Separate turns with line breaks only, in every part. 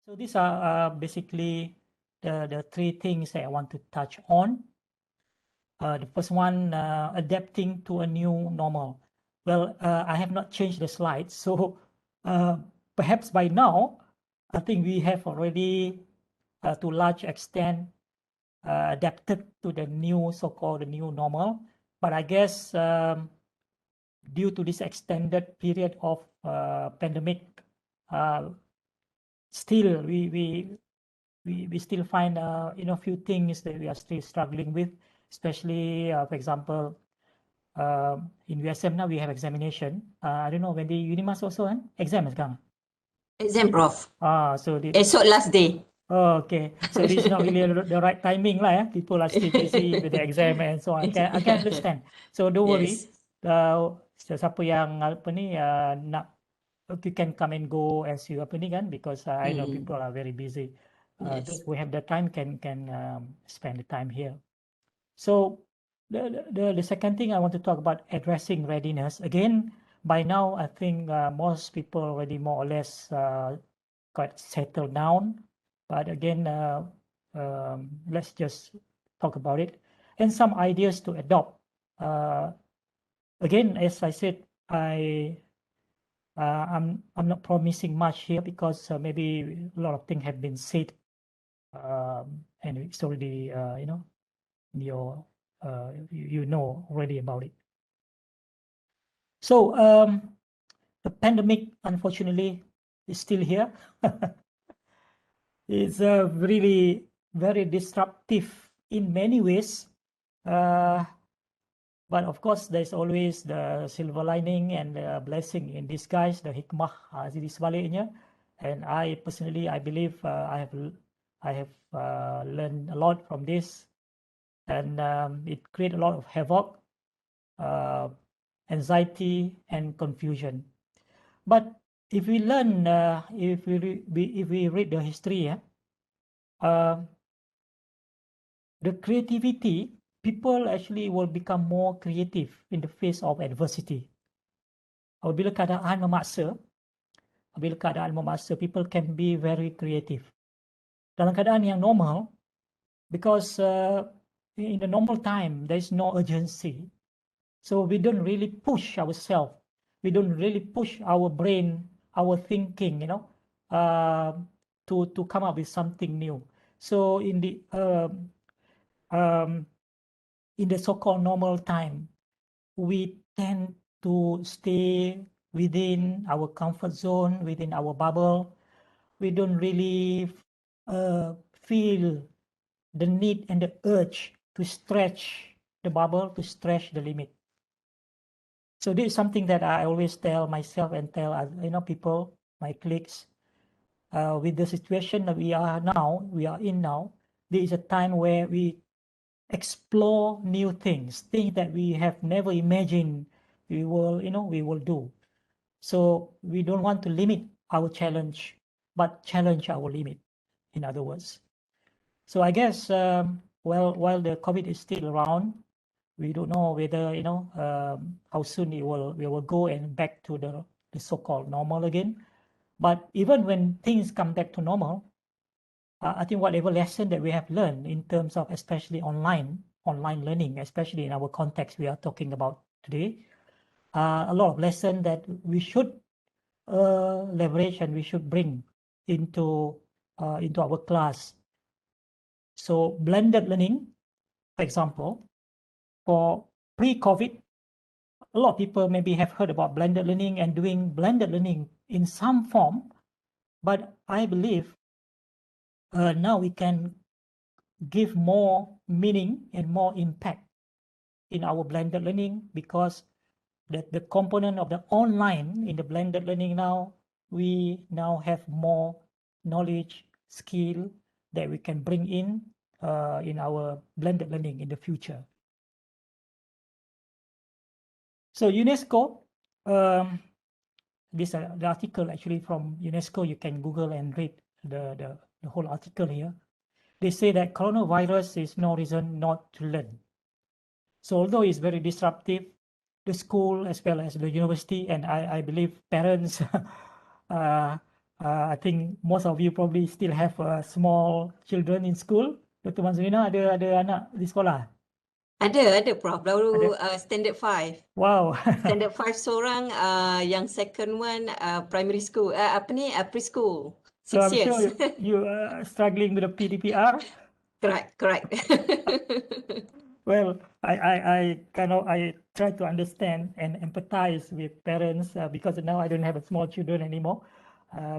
So these are basically the three things that I want to touch on. The first one, adapting to a new normal. Well, I have not changed the slides, so perhaps by now, I think we have already, to large extent, adapted to the new so-called the new normal. But I guess due to this extended period of pandemic, still we still find few things that we are still struggling with, especially for example in USM now we have examination. I don't know when the UNIMAS also exam sekarang.
Exam, Prof.
So
Esok last day.
Oh, okay. So this is not really the right timing lah. Yeah? People are still busy with the exam and so on. I can understand. So don't worry. Siapa yang apa ni nak, you can come and go as you apa ni kan, because I know people are very busy. Those who have the time can spend the time here. So the second thing I want to talk about, addressing readiness. Again, by now I think most people already more or less quite settled down. But again, let's just talk about it and some ideas to adopt. Again, as I said, I'm not promising much here because maybe a lot of things have been said, and it's already you know already about it. So the pandemic, unfortunately, is still here. It's really very disruptive in many ways. But of course, there's always the silver lining and the blessing in disguise, the hikmah di sebaliknya. And I personally, I believe I have learned a lot from this, and it creates a lot of havoc, anxiety, and confusion. But if we learn, if we read the history, the creativity, people actually will become more creative in the face of adversity. Apabila keadaan memaksa, people can be very creative. Dalam keadaan yang normal, because in the normal time, there is no urgency. So we don't really push ourselves. We don't really push our brain, our thinking, to come up with something new. So in the so-called normal time, we tend to stay within our comfort zone, within our bubble. We don't really feel the need and the urge to stretch the bubble, to stretch the limit. So this is something that I always tell myself and tell people, my colleagues, with the situation that we are in now, there is a time where we explore new things that we have never imagined we will do. So we don't want to limit our challenge, but challenge our limit, in other words. So I guess while the COVID is still around, we don't know whether how soon we will go and back to the so-called normal again. But even when things come back to normal, I think whatever lesson that we have learned in terms of especially online learning, especially in our context we are talking about today, a lot of lesson that we should leverage and we should bring into our class. So blended learning, for example, for pre-COVID, a lot of people maybe have heard about blended learning and doing blended learning in some form, but I believe now we can give more meaning and more impact in our blended learning, because the component of the online in the blended learning now, we now have more knowledge, skill that we can bring in our blended learning in the future. So UNESCO, this the article actually from UNESCO, you can Google and read the whole article here. They say that coronavirus is no reason not to learn. So although it's very disruptive, the school as well as the university, and I believe parents I think most of you probably still have small children in school. Dr. Manzulina ada anak di sekolah?
Ada Prof. Baru
Ada.
standard 5.
Wow.
Standard 5 seorang, yang second one primary school, preschool,
So
6
I'm
years.
sure you are struggling with the PDPR.
Correct.
Well, I try to understand and empathize with parents because now I don't have a small children anymore.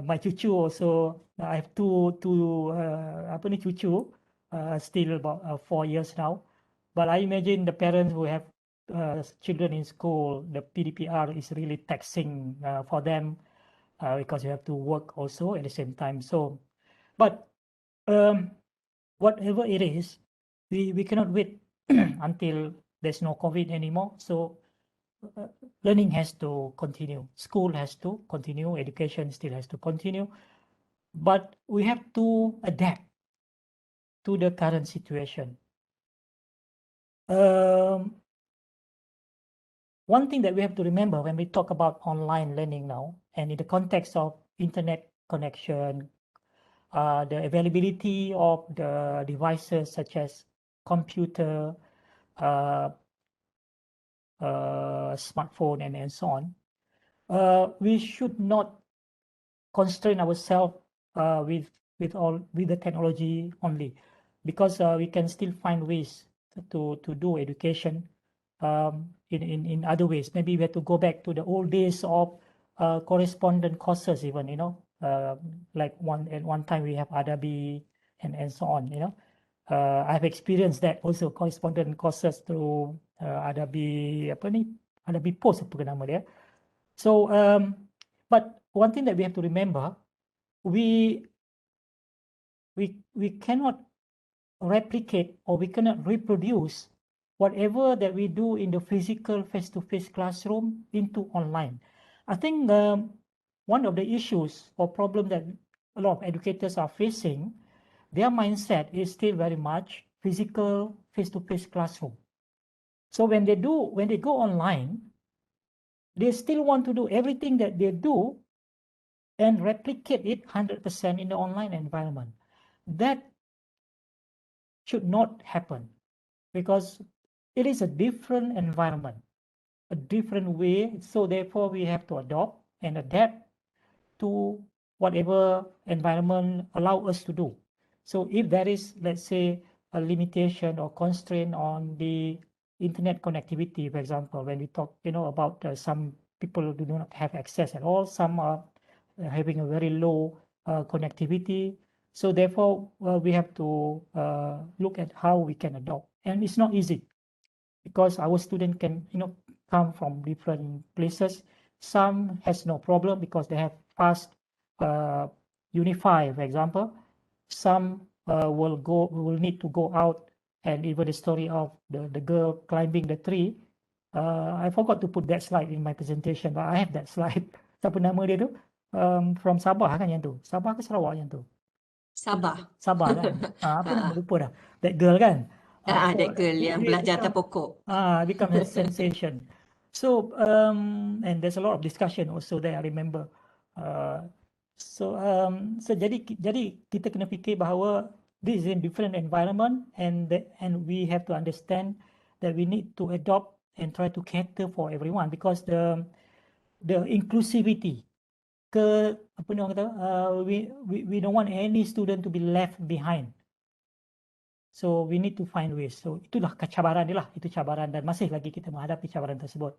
My cucu also, I have two cucu, still about 4 years now. But I imagine the parents who have children in school, the PDPR is really taxing for them because you have to work also at the same time. So, but whatever it is, we cannot wait until there's no COVID anymore. So learning has to continue. School has to continue. Education still has to continue. But we have to adapt to the current situation. One thing that we have to remember when we talk about online learning now, and in the context of internet connection, the availability of the devices such as computer, smartphone, and so on, we should not constrain ourselves with the technology only, because we can still find ways to do education in other ways. Maybe we have to go back to the old days of correspondent courses, even, like at one time we have Adabi and so on. I've experienced that also, correspondent courses through Adabi Adabi Post apa nama dia. So but one thing that we have to remember, we cannot replicate, or we cannot reproduce whatever that we do in the physical face-to-face classroom into online. I think one of the issues or problem that a lot of educators are facing, their mindset is still very much physical face-to-face classroom. So when they go online, they still want to do everything that they do and replicate it 100% in the online environment. That should not happen, because it is a different environment, a different way. So therefore, we have to adopt and adapt to whatever environment allow us to do. So if there is, let's say, a limitation or constraint on the internet connectivity, for example, when we talk, about some people do not have access at all, some are having a very low connectivity. So therefore, we have to look at how we can adopt, and it's not easy, because our student can come from different places. Some has no problem because they have fast Unify, for example. Some will need to go out, and even the story of the girl climbing the tree. I forgot to put that slide in my presentation, but I have that slide. Siapa nama dia tu? From Sabah kan yang tu? Sabah ke Sarawak yang tu?
Sabah.
Sabah kan? Apa nama, lupa dah. That girl kan? So
That girl yang belajar atas pokok.
become a sensation. So and there's a lot of discussion also there, I remember. So jadi kita kena fikir bahawa this is a different environment, and we have to understand that we need to adopt and try to cater for everyone, because the inclusivity ke apa ni orang kata, we don't want any student to be left behind. So we need to find ways. So itulah cabaran dia lah, itu cabaran, dan masih lagi kita menghadapi cabaran tersebut.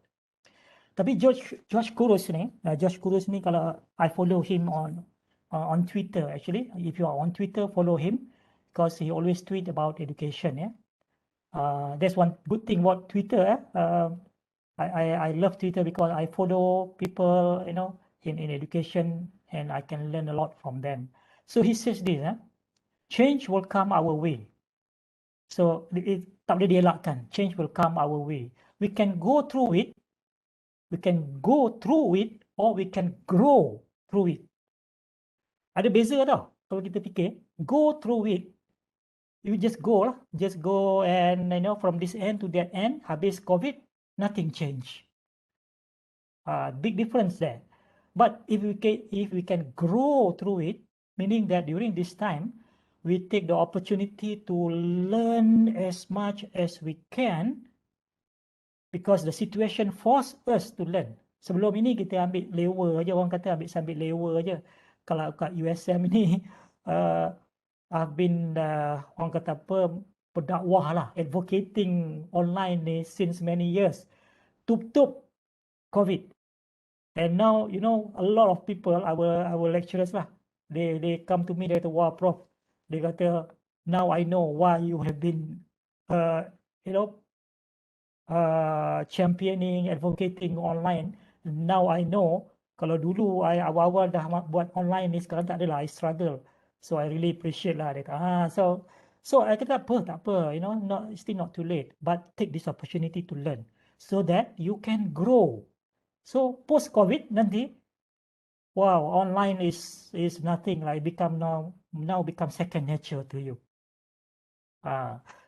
Tapi George Couros ni, kalau I follow him on Twitter actually. If you are on Twitter, follow him, because he always tweet about education. That's one good thing about Twitter. I love Twitter because I follow people in education, and I can learn a lot from them. So he says this, change will come our way. So tak boleh dielakkan. Change will come our way. We can go through it, or we can grow through it. Ada beza tau. Kalau kita fikir, go through it, you just go lah. Just go, and from this end to that end, habis COVID, nothing change. Big difference there. But if we can grow through it, meaning that during this time, we take the opportunity to learn as much as we can, because the situation force us to learn. Sebelum ini kita ambil lewa aja, orang kata sambil lewa aja. Kalau kat USM ini, I've been, orang kata apa, berdakwah lah, advocating online ni since many years. Tutup COVID. And now, you know, a lot of people, our lecturers lah, they come to me, they kata, wah Prof, dia kata, now I know why you have been, you know, championing, advocating online. Now I know, kalau dulu I awal-awal dah buat online ni, sekarang tak adalah, I struggle. So I really appreciate lah. Dia kata, so I kata tak apa, you know, still not too late, but take this opportunity to learn so that you can grow. So post COVID nanti, wow, online is nothing like now become second nature to you.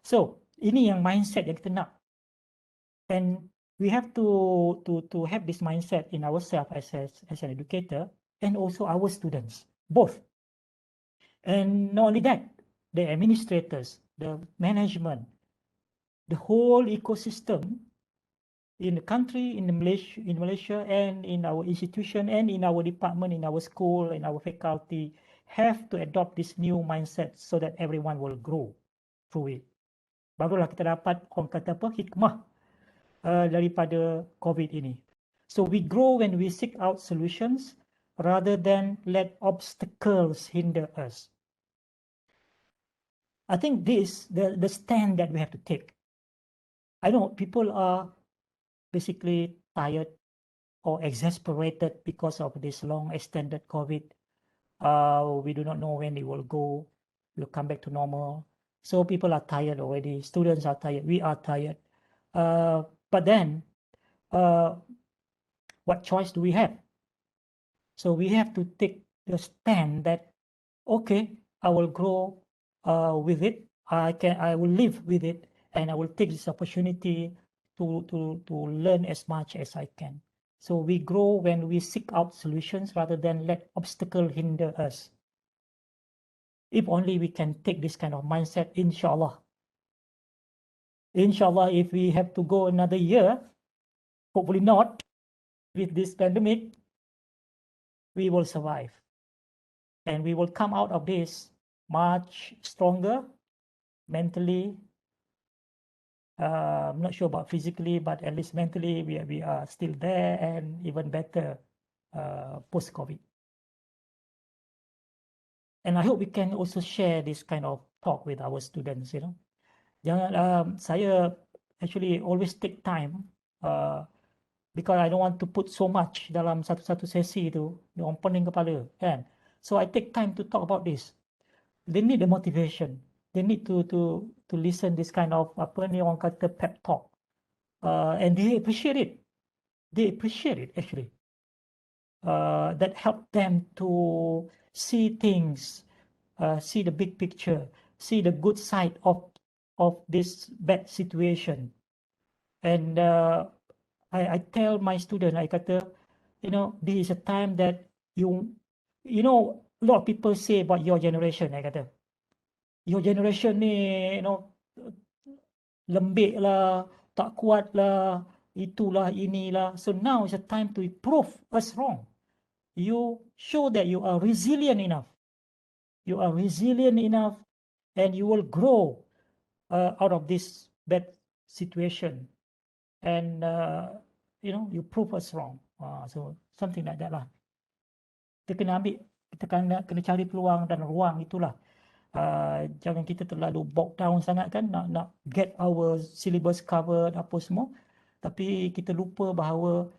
So ini yang mindset yang kita nak. And we have to have this mindset in ourselves as an educator, and also our students, both. And not only that, the administrators, the management, the whole ecosystem in the country, in Malaysia, and in our institution, and in our department, in our school, in our faculty, have to adopt this new mindset so that everyone will grow through it. Barulah kita dapat, orang kata apa, hikmah daripada COVID ini. So we grow when we seek out solutions rather than let obstacles hinder us. I think this the stand that we have to take. I know people are basically tired or exasperated because of this long extended COVID. We do not know when it will come back to normal. So people are tired already. Students are tired. We are tired. But then, what choice do we have? So we have to take the stand that, okay, I will grow with it. I will live with it, and I will take this opportunity to learn as much as I can. So we grow when we seek out solutions rather than let obstacle hinder us. If only we can take this kind of mindset, inshallah. Inshallah, if we have to go another year, hopefully not, with this pandemic, we will survive. And we will come out of this much stronger mentally. I'm not sure about physically, but at least mentally, we are still there and even better post-COVID. And I hope we can also share this kind of talk with our students, you know. Jangan, saya actually always take time because I don't want to put so much dalam satu sesi tu, orang pening kepala, kan. So I take time to talk about this. They need the motivation. They need to listen this kind of apa ni orang kata pep talk, and they appreciate it. They appreciate it actually. That help them to see things, see the big picture, see the good side of this bad situation. And I tell my student, I kata, you know, this is a time that you know, a lot of people say about your generation, I kata, your generation ni, you know, lembik lah, tak kuat lah, itulah, inilah. So now is a time to prove us wrong. You show that you are resilient enough. You are resilient enough, and you will grow out of this bad situation. And you know, you prove us wrong. So something like that lah. Kita kena ambil, kita kena cari peluang dan ruang itulah. Jangan kita terlalu bogged down sangat kan, nak get our syllabus covered apa semua, tapi kita lupa bahawa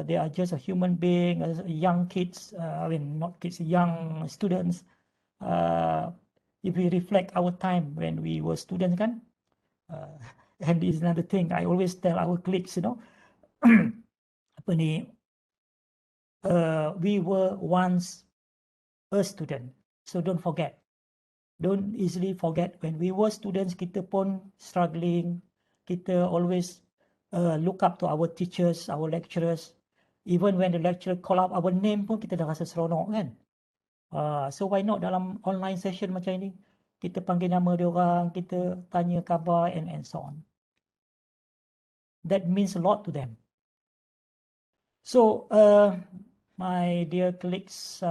they are just a human being, young kids, I mean not kids, young students. If we reflect our time when we were students kan, and this is another thing I always tell our colleagues, you know, apa ni, we were once a student, so don't forget. Don't easily forget when we were students, kita pun struggling. Kita always look up to our teachers, our lecturers. Even when the lecturer call out our name pun kita dah rasa seronok kan. So why not dalam online session macam ini, kita panggil nama dia orang, kita tanya khabar and so on. That means a lot to them. So my dear colleagues,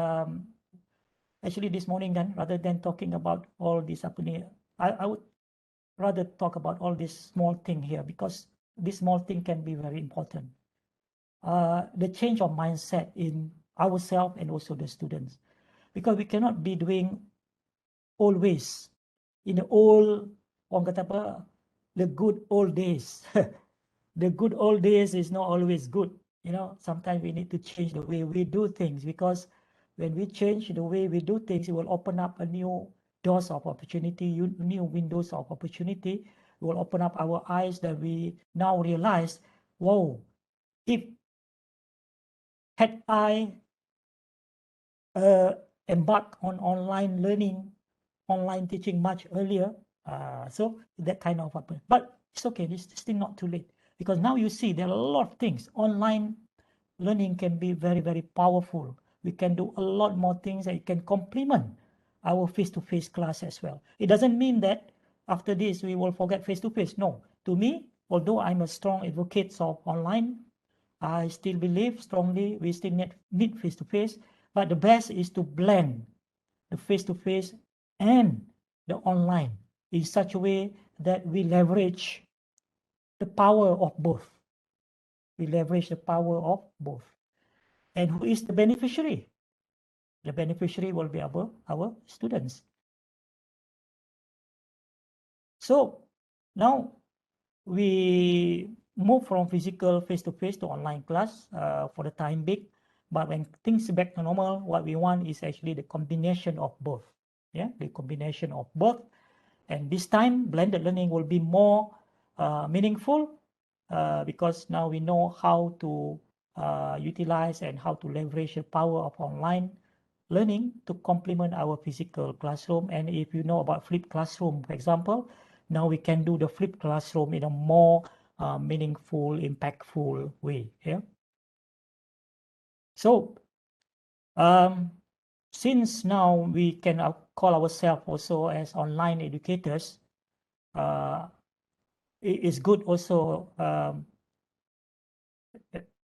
actually this morning then, rather than talking about all this apa ni, I would rather talk about all this small thing here, because this small thing can be very important. The change of mindset in ourselves and also the students, because we cannot be doing always in the old, orang kata apa, the good old days. The good old days is not always good. You know, sometimes we need to change the way we do things, because when we change the way we do things, it will open up a new doors of opportunity, new windows of opportunity. It will open up our eyes that we now realize, whoa, if had I embarked on online learning, online teaching much earlier, so that kind of happen. But it's okay, it's still not too late, because now you see there are a lot of things. Online learning can be very, very powerful. We can do a lot more things that can complement our face-to-face class as well. It doesn't mean that after this we will forget face-to-face. No, to me, although I'm a strong advocate of online, I still believe strongly we still need face-to-face, but the best is to blend the face-to-face and the online in such a way that we leverage the power of both. We leverage the power of both. And who is the beneficiary? The beneficiary will be our students. So now we move from physical face-to-face to online class for the time being. But when things back to normal, what we want is actually the combination of both. Yeah, the combination of both. And this time, blended learning will be more meaningful because now we know how to utilize and how to leverage the power of online learning to complement our physical classroom. And if you know about flipped classroom, for example, now we can do the flipped classroom in a more meaningful, impactful way. Yeah. So since now we can call ourselves also as online educators, it is good also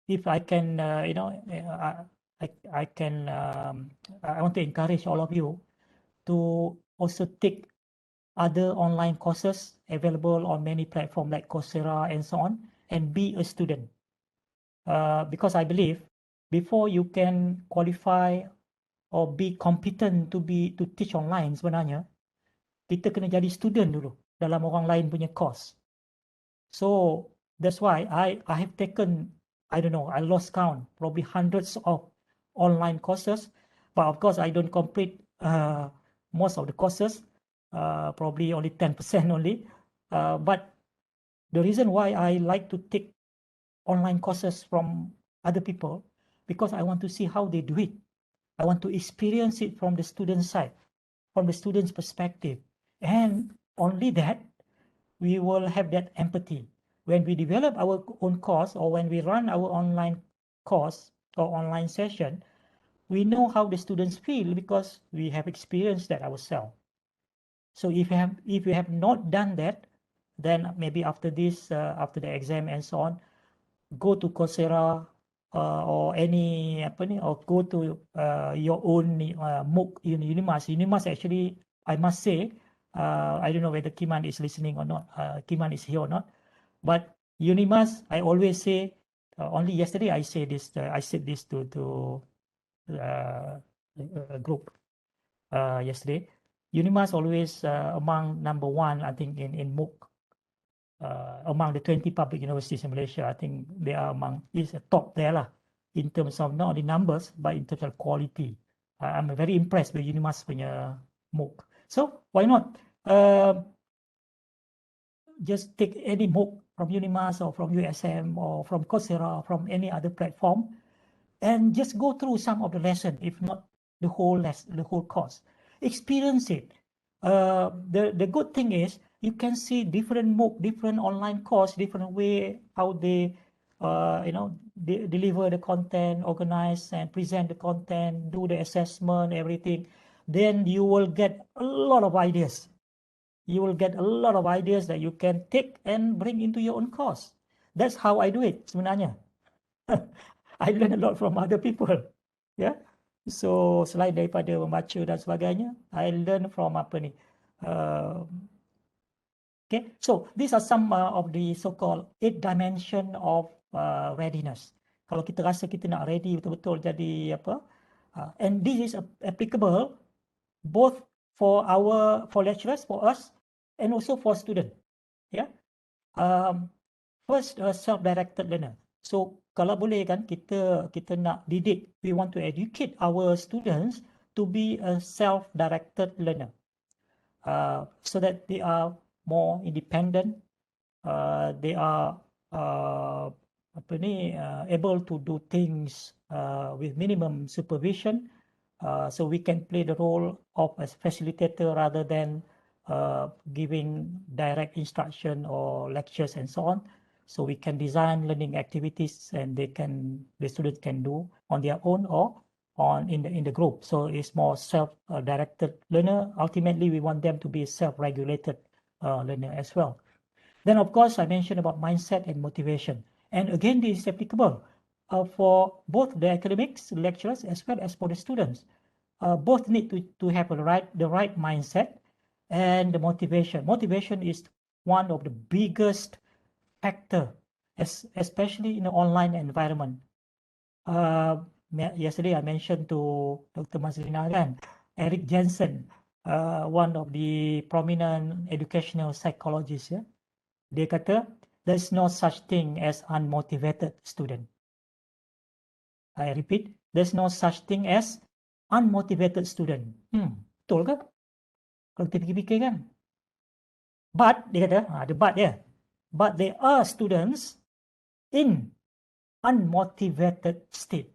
if I can, you know, I can, I want to encourage all of you to also take other online courses available on many platforms like Coursera and so on, and be a student. Because I believe before you can qualify or be competent to teach online, sebenarnya kita kena jadi student dulu dalam orang lain punya course. So that's why I have taken, I don't know, I lost count, probably hundreds of online courses, but of course I don't complete most of the courses, probably only 10% only. But the reason why I like to take online courses from other people, because I want to see how they do it. I want to experience it from the student side, from the student's perspective. And only that, we will have that empathy. When we develop our own course, or when we run our online course or online session, we know how the students feel because we have experienced that ourselves. So if you have not done that, then maybe after this, after the exam and so on, go to Coursera or any or go to your own MOOC in UNIMAS. UNIMAS actually, I must say, I don't know whether Kiman is listening or not. Kiman is here or not. But UNIMAS, I always say, only yesterday I said this to a group yesterday. UNIMAS always among number one, I think, in MOOC. Among the 20 public universities in Malaysia, I think they are among, is a top there lah, in terms of not only numbers, but in terms of quality. I'm very impressed with UNIMAS punya MOOC. So why not just take any MOOC from UNIMAS or from USM or from Coursera or from any other platform, and just go through some of the lesson, if not the whole course. Experience it. The good thing is you can see different MOOC, different online course, different way how they, you know, deliver the content, organize and present the content, do the assessment, everything, then you will get a lot of ideas. You will get a lot of ideas that you can take and bring into your own course. That's how I do it sebenarnya. I learn a lot from other people. Yeah. So selain daripada membaca dan sebagainya, I learn from apa ni. Okay, so these are some of the so-called 8 dimension of readiness. Kalau kita rasa kita nak ready betul-betul jadi apa, and this is applicable both for lecturers, for us, and also for student. Yeah. First, self-directed learner. So kalau boleh kan kita nak didik, we want to educate our students to be a self-directed learner, so that they are more independent, they are able to do things with minimum supervision, so we can play the role of a facilitator rather than giving direct instruction or lectures and so on. So we can design learning activities and the students can do on their own or in the group. So it's more self-directed learner. Ultimately, we want them to be self-regulated learner as well. Then, of course, I mentioned about mindset and motivation. And again, this is applicable for both the academics, lecturers, as well as for the students. Both need to have the right mindset and the motivation. Motivation is one of the biggest factor, especially in the online environment. Yesterday I mentioned to Dr. Mazlina kan, Eric Jensen, one of the prominent educational psychologists, ya. Dia kata, there's no such thing as unmotivated student. I repeat, there's no such thing as unmotivated student. Betul ke? Kalau kita fikir-fikir kan. But, dia kata, ada but dia. But there are students in unmotivated state.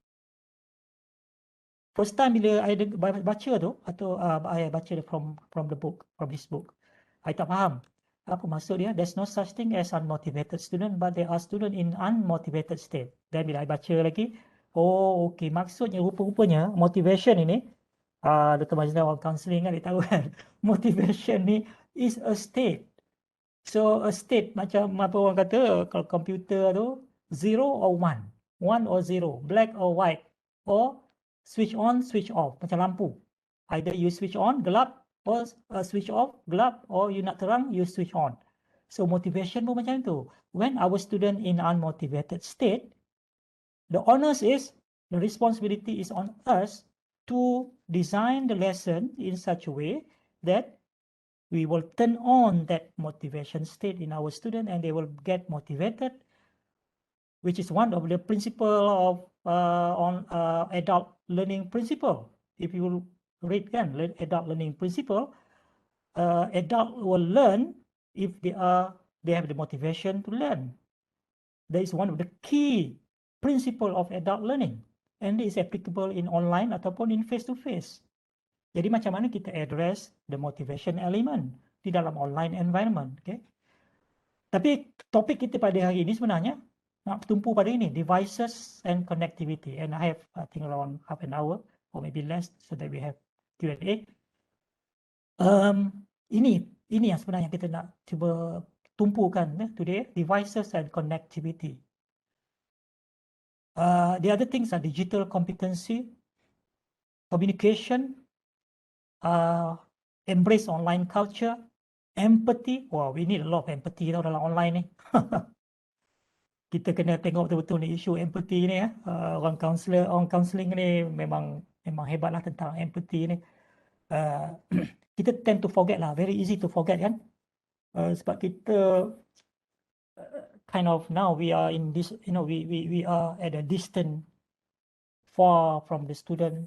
First time bila I baca tu, atau I baca from the book, from this book, I tak faham. Apa maksud dia? There's no such thing as unmotivated student, but there are students in unmotivated state. Dan bila I baca lagi, oh okay, maksudnya rupa-rupanya motivation ini, Dr. Majida orang counselling kan, dia tahu kan, motivation ni is a state. So a state macam apa orang kata, kalau komputer tu, 0 or 1, 1 or 0, black or white, or switch on, switch off, macam lampu. Either you switch on, gelap, or switch off, gelap, or you nak terang, you switch on. So motivation pun macam tu. When our student in unmotivated state, the onus is, the responsibility is on us to design the lesson in such a way that we will turn on that motivation state in our student and they will get motivated, which is one of the principle of adult learning principle. If you read adult learning principle, adult will learn if they have the motivation to learn. That is one of the key principle of adult learning, and it is applicable in online ataupun in face-to-face. Jadi macam mana kita address the motivation element di dalam online environment, okay? Tapi topik kita pada hari ini sebenarnya nak tumpu pada ini, devices and connectivity, and I have I think around half an hour or maybe less so that we have Q&A. Ini yang sebenarnya kita nak cuba tumpukan today, devices and connectivity. The other things are digital competency, communication, embrace online culture, empathy. Wow, we need a lot of empathy dalam online ni. Kita kena tengok betul-betul ni isu empathy ni ya. Orang counselling ni memang hebatlah tentang empathy ni. Kita tend to forget lah, very easy to forget kan. Sebab kita kind of now we are in this, we are at a distance, far from the student.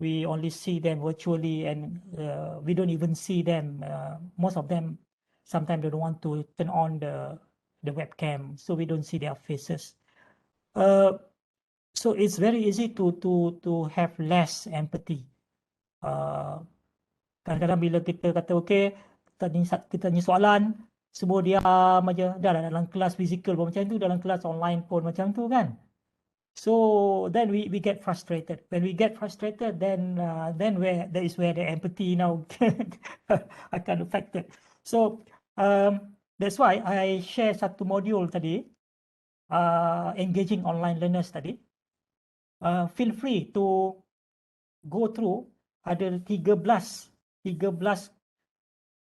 We only see them virtually and we don't even see them. Most of them sometimes they don't want to turn on the webcam, so we don't see their faces. So it's very easy to have less empathy. Kadang-kadang bila kita kata okay, kita tanya soalan, semua diam aja. Dah dalam kelas fizikal pun macam tu, dalam kelas online pun macam tu kan. So then we get frustrated. When we get frustrated, then there is where the empathy now I kind of affected. So that's why I share satu module tadi, engaging online learners tadi. Feel free to go through, ada 13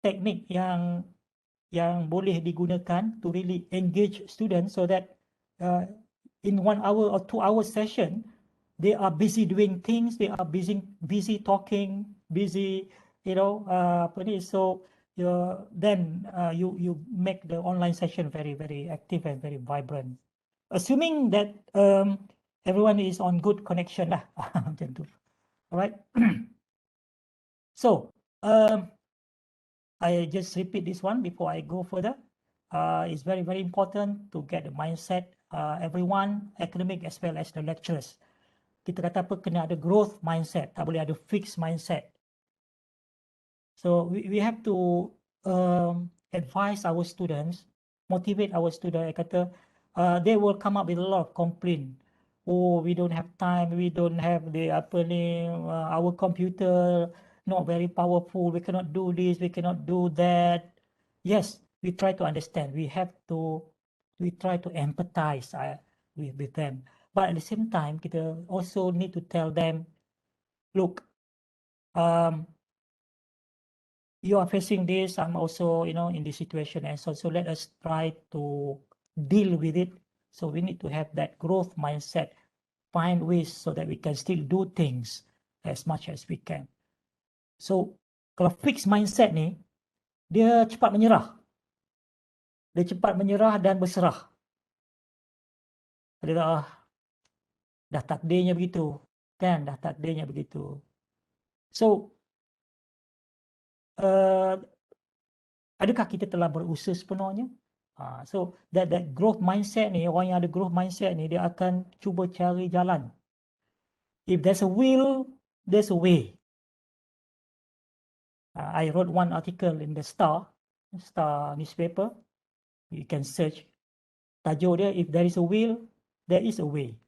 teknik yang boleh digunakan to really engage students, so that in 1 hour or 2 hour session they are busy doing things, they are busy talking, busy, apa ni. So then you make the online session very, very active and very vibrant, assuming that everyone is on good connection lah. Macam tu. Alright. So I just repeat this one before I go further. It's very, very important to get the mindset, everyone, academic as well as the lecturers. Kita kata apa, kena ada growth mindset, tak boleh ada fixed mindset. So we have to advise our students, motivate our students. Kata they will come up with a lot of complaint. Oh, we don't have time, we don't have the apa ni, our computer not very powerful, we cannot do this, we cannot do that. Yes, we try to understand. We try to empathize with them. But at the same time, kita also need to tell them, look, you are facing this, I'm also, in this situation, and so let us try to deal with it. So we need to have that growth mindset, find ways so that we can still do things as much as we can. So kalau fixed mindset ni, dia cepat menyerah. Dia cepat menyerah dan berserah. Dia dah takdirnya begitu, kan? Dah takdirnya begitu. So adakah kita telah berusaha sepenuhnya? So that growth mindset ni, orang yang ada growth mindset ni, dia akan cuba cari jalan. If there's a will, there's a way. I wrote one article in the Star newspaper. You can search. Tajuk dia, if there is a will, there is a way.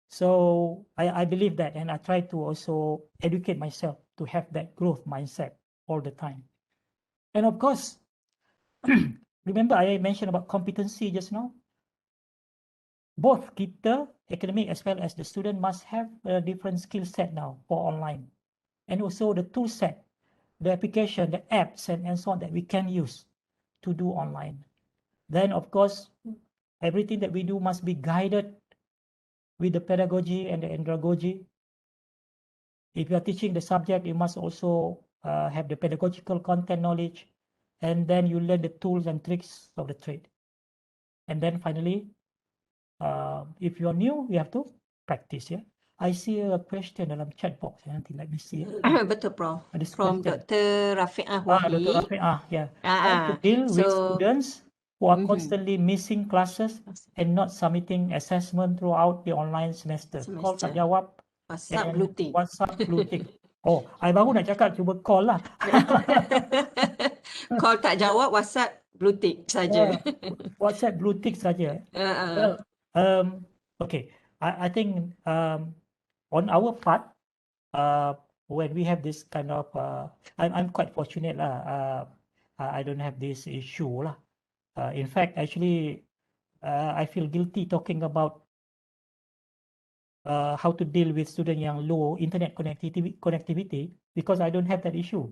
So I believe that, and I try to also educate myself to have that growth mindset all the time. And of course, remember I mentioned about competency just now. Both kita, academic as well as the student, must have a different skill set now for online. And also the tool set, the application, the apps, and so on that we can use to do online. Then, of course, everything that we do must be guided with the pedagogy and the andragogy. If you are teaching the subject, you must also have the pedagogical content knowledge, and then you learn the tools and tricks of the trade. And then finally, if you are new, you have to practice. Yeah, I see a question dalam chat box. Nanti let me see.
Betul, Prof.
This
From
question.
Dr. Rafiqah Wahi.
Dr. Rafiqah, yeah. How to deal with students who are constantly missing classes and not submitting assessment throughout the online semester. Call tak jawab.
WhatsApp blue tick.
WhatsApp blue tick. Oh, I baru nak cakap cuba call lah.
Call tak jawab, WhatsApp blue tick saja.
WhatsApp blue tick saja. Well, okay. I think on our part, when we have this kind of, I'm quite fortunate lah. I don't have this issue lah. In fact, actually, I feel guilty talking about how to deal with student yang low internet connectivity because I don't have that issue.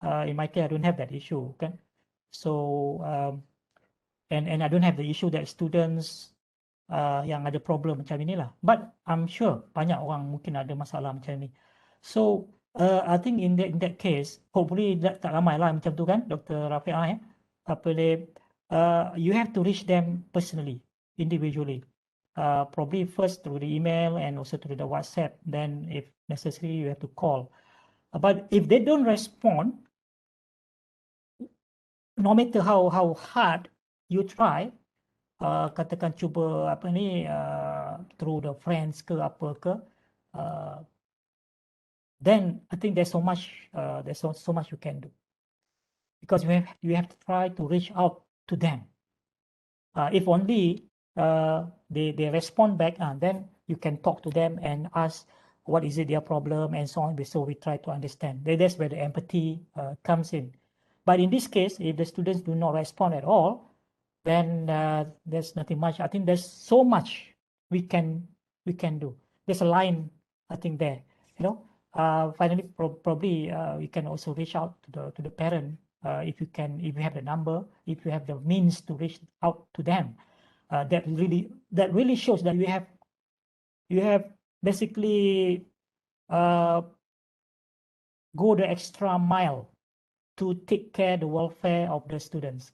In my case, I don't have that issue, kan? So and I don't have the issue that students yang ada problem macam inilah. But I'm sure banyak orang mungkin ada masalah macam ni. So I think in that case, hopefully tak ramai lah macam tu kan, Dr. Rafiqah ya. You have to reach them personally, individually. Probably first through the email and also through the WhatsApp. Then if necessary, you have to call. But if they don't respond, no matter how hard you try, katakan cuba apa ni through the friends ke apa ke, then I think there's so much you can do, because you have to try to reach out to them. If only they respond back, and then you can talk to them and ask what is it their problem and so on. So we try to understand. That's where the empathy comes in. But in this case, if the students do not respond at all, then there's nothing much. I think there's so much we can do. There's a line, I think, there. Finally, probably we can also reach out to the parent, if you have the number, if you have the means to reach out to them. That really shows that you have basically go the extra mile to take care the welfare of the students.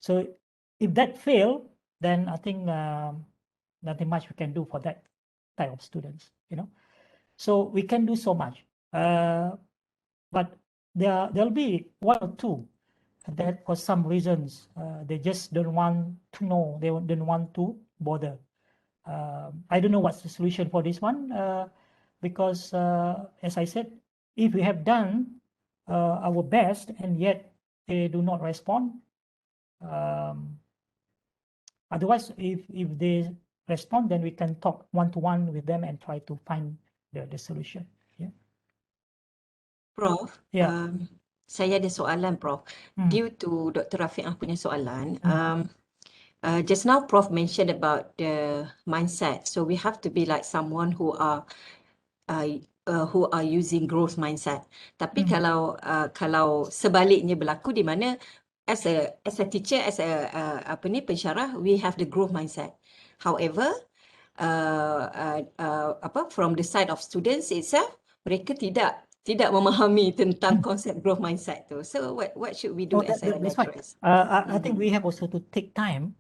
So if that fail, then I think nothing much we can do for that type of students. So we can do so much, but there'll be one or two that for some reasons they just don't want to know, they don't want to bother. I don't know what's the solution for this one, because as I said, if we have done our best and yet they do not respond, otherwise if they respond, then we can talk one-to-one with them and try to find the solution.
Prof,
Yeah.
saya ada soalan, Prof. Due to Dr. Rafiqah punya soalan, just now Prof mentioned about the mindset. So we have to be like someone who are using growth mindset. Tapi kalau sebaliknya berlaku, di mana as a teacher, as a pensyarah, we have the growth mindset. However, from the side of students itself, mereka tidak memahami tentang konsep growth mindset tu. So what should we do as a lecturers?
I think we have also to take time,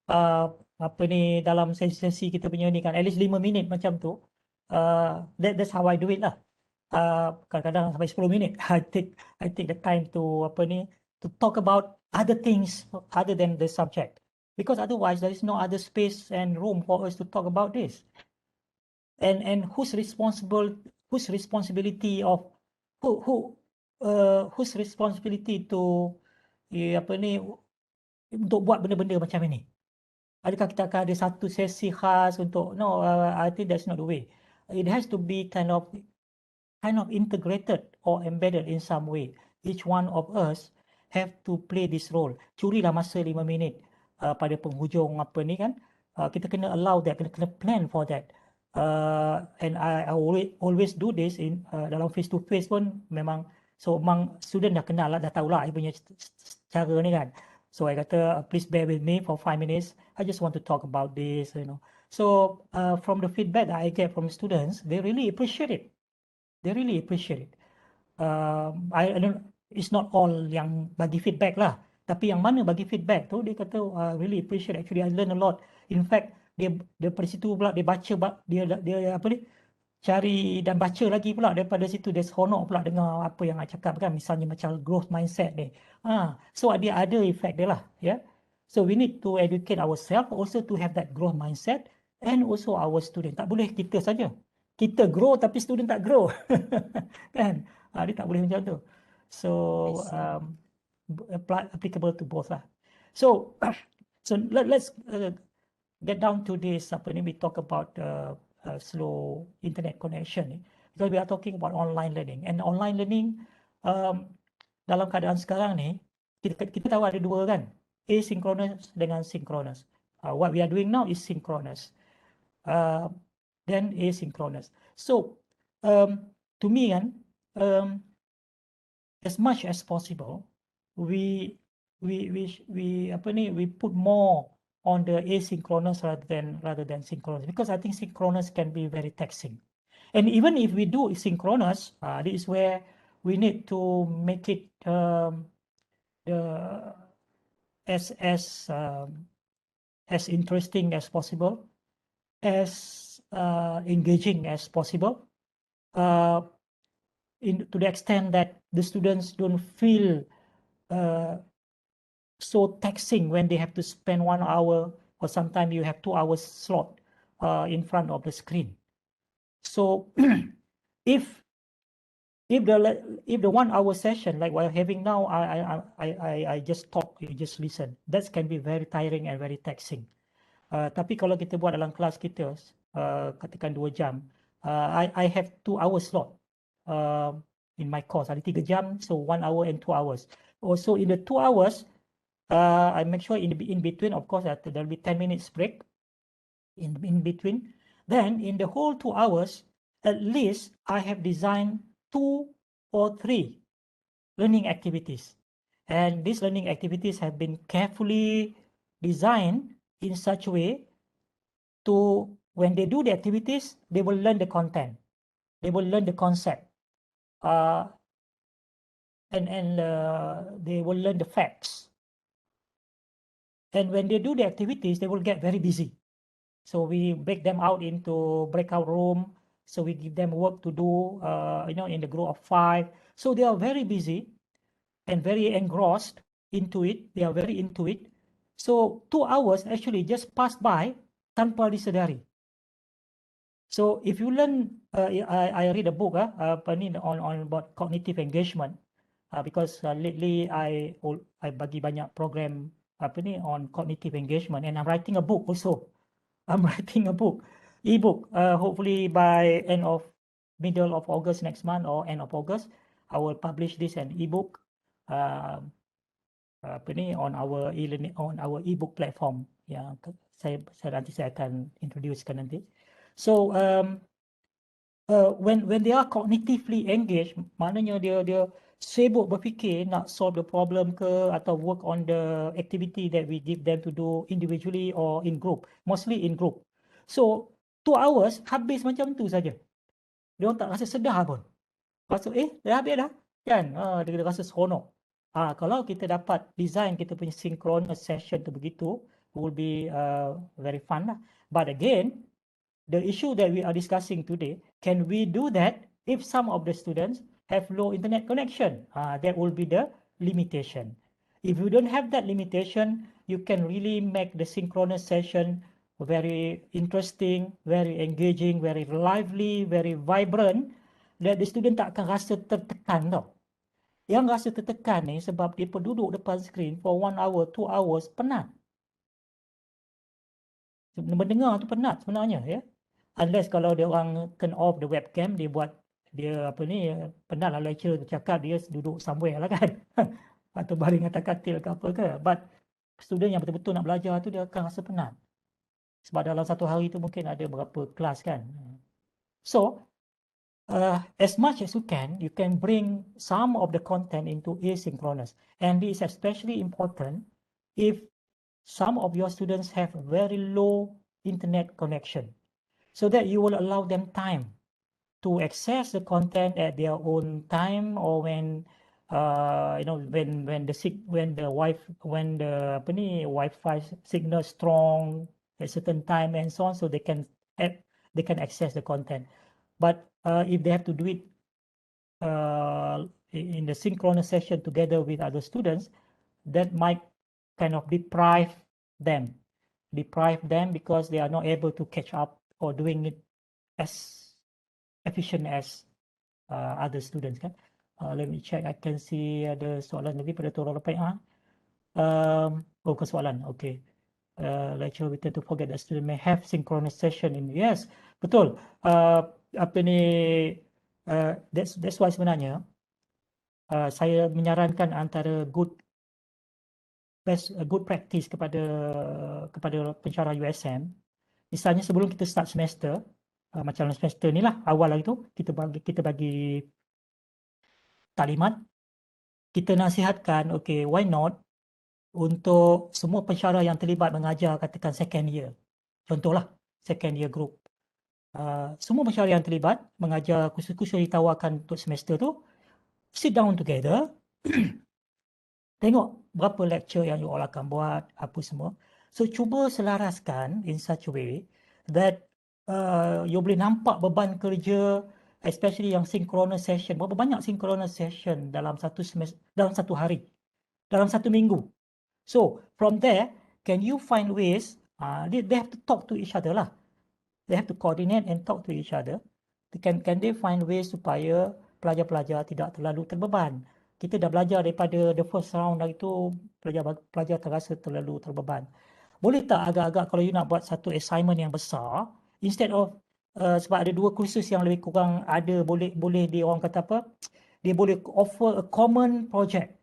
dalam sesi kita punya ni kan, at least 5 minit macam tu. That's how I do it lah. Kadang-kadang sampai 10 minit I take the time to to talk about other things other than the subject, because otherwise there is no other space and room for us to talk about this. And whose responsibility of whose responsibility to untuk buat benda-benda macam ini? Adakah kita akan ada satu sesi khas untuk I think that's not the way. It has to be kind of integrated or embedded in some way. Each one of us have to play this role. Curilah masa 5 minit pada penghujung kan. Kita kena allow that, kena plan for that. And I always do this in dalam face to face pun memang, so memang student dah kenal lah, dah tahu lah I punya cara ni kan. So I kata, please bear with me for 5 minutes. I just want to talk about this, So from the feedback that I get from students, they really appreciate it. I don't, it's not all yang bagi feedback lah, tapi yang mana bagi feedback tu dia kata really appreciate, actually I learn a lot. In fact dia dari situ pula dia baca, dia cari dan baca lagi pula daripada situ, dia seronok pula dengar apa yang I cakap kan, misalnya macam growth mindset ni. So dia ada effect dia lah, So we need to educate ourselves also to have that growth mindset, and also our student. Tak boleh kita saja. Kita grow tapi student tak grow. Kan? Dia tak boleh macam tu. So applicable to both lah. So let's get down to this. We talk about slow internet connection, because we are talking about online learning. And online learning dalam keadaan sekarang ni, kita tahu ada dua kan, asynchronous dengan synchronous. What we are doing now is synchronous, then asynchronous. So to me kan, as much as possible, we put more on the asynchronous rather than synchronous, because I think synchronous can be very taxing. And even if we do synchronous, this is where we need to make it as interesting as possible, as engaging as possible, to the extent that the students don't feel so taxing when they have to spend 1 hour, or sometimes you have 2 hours slot in front of the screen. So if the 1 hour session like we're having now, I just talk, you just listen, that can be very tiring and very taxing. Tapi kalau kita buat dalam kelas kita, katakan 2 jam, I have 2 hours slot in my course. Ada 3 jam, so 1 hour and 2 hours. Also in the 2 hours, I make sure in between, of course, there'll be 10 minutes break in between. Then in the whole 2 hours, at least I have designed 2 or 3 learning activities. And these learning activities have been carefully designed in such a way to, when they do the activities, they will learn the content, they will learn the concept, and they will learn the facts. And when they do the activities, they will get very busy. So we break them out into breakout room. So we give them work to do, in the group of 5. So they are very busy and very engrossed into it. They are very into it. So 2 hours actually just passed by tanpa disedari. So if you learn, I read a book on about cognitive engagement, because lately I bagi banyak program on cognitive engagement, and I'm writing a book also. I'm writing a book, ebook. Hopefully by middle of August next month or end of August, I will publish this an ebook. On our e-learning, on our ebook platform. Ya, saya nanti saya akan introducekan nanti. So when they are cognitively engaged, maknanya dia sibuk berfikir nak solve the problem ke, atau work on the activity that we give them to do individually or in group, mostly in group. So 2 hours habis macam tu saja. Dia orang tak rasa sedar pun. Lepas tu dah habis dah kan, dia rasa seronok. Kalau kita dapat design kita punya synchronous session tu begitu, will be very fun lah. But again, the issue that we are discussing today, can we do that if some of the students have low internet connection? That will be the limitation. If you don't have that limitation, you can really make the synchronous session very interesting, very engaging, very lively, very vibrant, that the student tak akan rasa tertekan tau. Yang rasa tertekan ni sebab dia duduk depan skrin for 1 hour, 2 hours, penat. Mendengar tu penat sebenarnya, ya. Unless kalau dia orang turn off the webcam, dia buat, dia penat lah lecturer tu cakap, dia duduk somewhere lah kan. Atau baring atas katil ke apa ke. But student yang betul-betul nak belajar tu dia akan rasa penat. Sebab dalam satu hari tu mungkin ada berapa kelas kan. So, as much as you can bring some of the content into asynchronous. And this is especially important if some of your students have very low internet connection, so that you will allow them time to access the content at their own time, or when when the Wi-Fi signal strong at certain time and so on, so they can access the content. But if they have to do it in the synchronous session together with other students, that might kind of deprive them because they are not able to catch up or doing it as efficient as other students kan. Let me check, I can see ada soalan lagi pada turun lepas. Bukan soalan, okay. Lecturer we tend to forget that student may have synchronous session in, yes, betul. That's why sebenarnya saya menyarankan antara good practice kepada pensyarah USM. Misalnya sebelum kita start semester, macam semester ni lah, awal lagi tu, kita bagi taklimat, kita nasihatkan, okay, why not untuk semua pensyarah yang terlibat mengajar, katakan second year, contohlah second year group, semua pensyarah yang terlibat mengajar kursus-kursus yang ditawarkan untuk semester tu, sit down together, tengok berapa lecture yang you all akan buat, apa semua. So cuba selaraskan in such a way that you boleh nampak beban kerja, especially yang synchronous session. Berapa banyak synchronous session dalam satu semester, dalam satu hari, dalam satu minggu. So from there, can you find ways, they have to talk to each other lah. They have to coordinate and talk to each other. Can they find ways supaya pelajar-pelajar tidak terlalu terbeban? Kita dah belajar daripada the first round dah itu, pelajar terasa terlalu terbeban. boleh tak agak-agak kalau you nak buat satu assignment yang besar, instead of sebab ada 2 kursus yang lebih kurang ada, boleh dia orang kata apa, dia boleh offer a common project,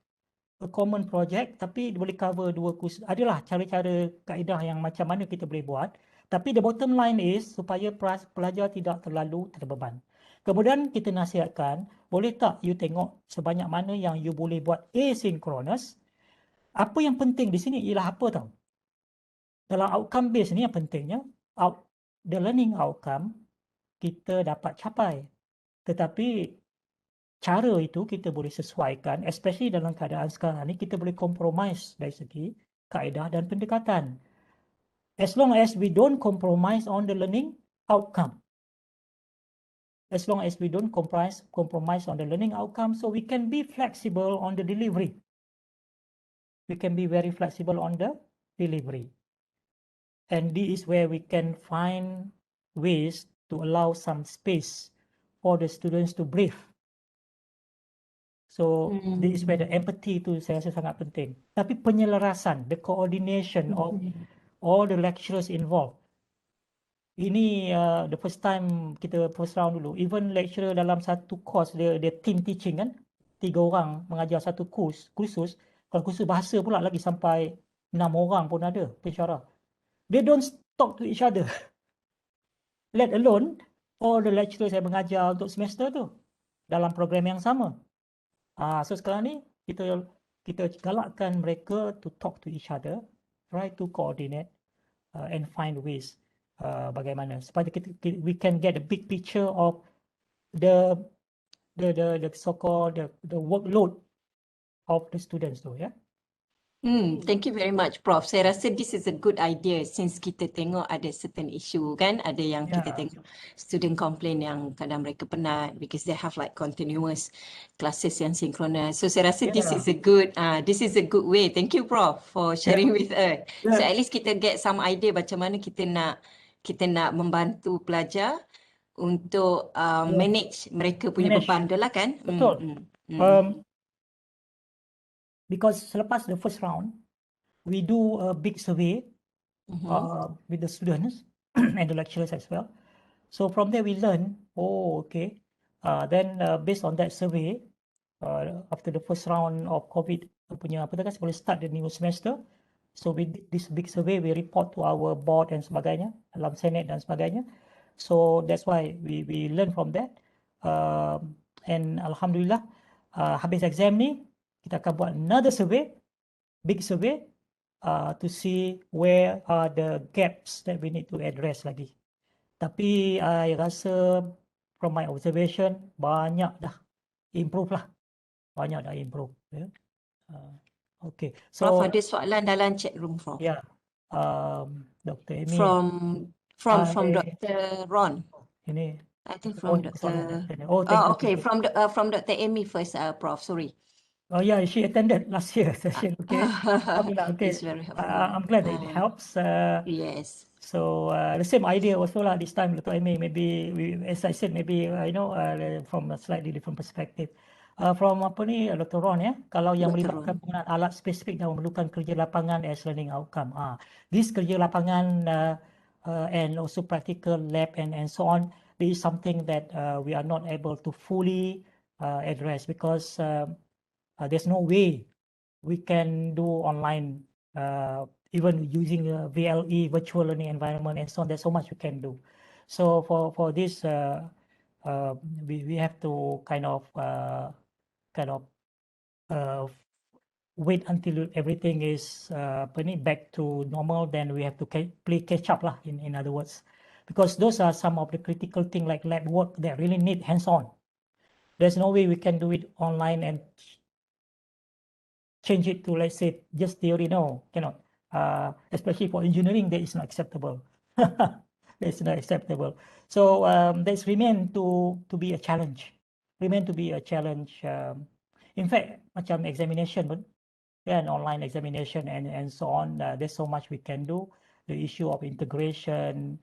tapi dia boleh cover 2 kursus. Adalah cara-cara kaedah yang macam mana kita boleh buat, tapi the bottom line is supaya pelajar tidak terlalu terbeban. Kemudian kita nasihatkan, boleh tak you tengok sebanyak mana yang you boleh buat asynchronous. Apa yang penting di sini ialah apa tau? Dalam outcome base ni yang pentingnya, the learning outcome kita dapat capai. Tetapi cara itu kita boleh sesuaikan, especially dalam keadaan sekarang ni, kita boleh compromise dari segi kaedah dan pendekatan. As long as we don't compromise on the learning outcome. As long as we don't compromise on the learning outcome, so we can be flexible on the delivery. We can be very flexible on the delivery. And this is where we can find ways to allow some space for the students to breathe. So this is where the empathy tu saya rasa sangat penting. Tapi penyelarasan, the coordination of all the lecturers involved. Ini the first time kita first round dulu. Even lecturer dalam satu course dia team teaching kan, 3 orang mengajar satu kursus. Kalau kursus bahasa pula lagi sampai 6 orang pun ada pensyarah. They don't talk to each other. Let alone all the lecturers yang mengajar untuk semester tu dalam program yang sama. So sekarang ni kita galakkan mereka to talk to each other, try to coordinate and find ways bagaimana supaya we can get a big picture of the so-called the workload of the students tu, ya.
Thank you very much, Prof. Saya rasa this is a good idea since kita tengok ada certain issue kan, ada yang kita tengok student complain yang kadang mereka penat because they have like continuous classes yang synchronous. So saya rasa this is a good way. Thank you, Prof, for sharing with us. So at least kita get some idea macam mana kita nak membantu pelajar untuk manage mereka punya beban tu lah kan.
Betul. Because selepas the first round, we do a big survey with the students and the lecturers as well. So from there we learn, then based on that survey, after the first round of COVID punya apa tadi, boleh start the new semester. So with this big survey, we report to our board dan sebagainya, dalam Senate dan sebagainya. So that's why we learn from that. And Alhamdulillah, habis exam ni, kita akan buat another survey, big survey, to see where are the gaps that we need to address lagi. Tapi I rasa from my observation, banyak dah improve lah. Banyak dah improve. Yeah. Okay. So,
Prof, ada soalan dalam chat room, Prof.
Yeah. Dr. Amy.
From Dr. Ron.
Ini.
I think from Dr.
Okay.
From Dr. Amy first, Prof. Sorry.
Oh yeah, she attended last year session. Okay. Okay.
It's very helpful.
I'm glad that it helps.
Yes.
So the same idea also lah this time, Dr. Amy. Maybe as I said, maybe from a slightly different perspective. From apa ni, Dr. Ron ya, kalau yang melibatkan penggunaan alat spesifik dan memerlukan kerja lapangan as learning outcome. This kerja lapangan and also practical lab and so on, this is something that we are not able to fully address because there's no way we can do online, even using a VLE, virtual learning environment and so on. There's so much we can do. So for this, we have to kind of wait until everything is back to normal. Then we have to play catch up lah. In other words, because those are some of the critical things like lab work that really need hands-on. There's no way we can do it online and change it to, let's say, just theory. No, cannot. Especially for engineering, that is not acceptable. That's not acceptable. So that's remain to be a challenge. Remain to be a challenge. In fact, macam examination pun, and online examination and so on. There's so much we can do. The issue of integration,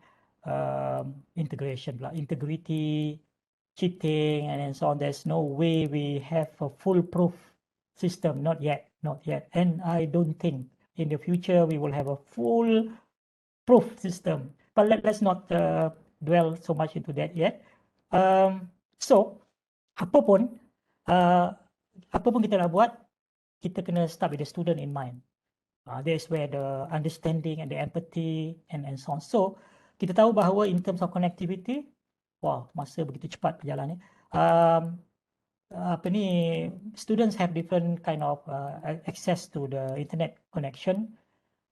integrity, cheating, and so on. There's no way we have a foolproof system. Not yet. And I don't think in the future we will have a full proof system. But let's not dwell so much into that yet. So apapun kita nak buat, kita kena start with the student in mind. That's where the understanding and the empathy and so on. So kita tahu bahawa in terms of connectivity, wah, masa begitu cepat berjalan ni. Students have different kind of access to the internet connection.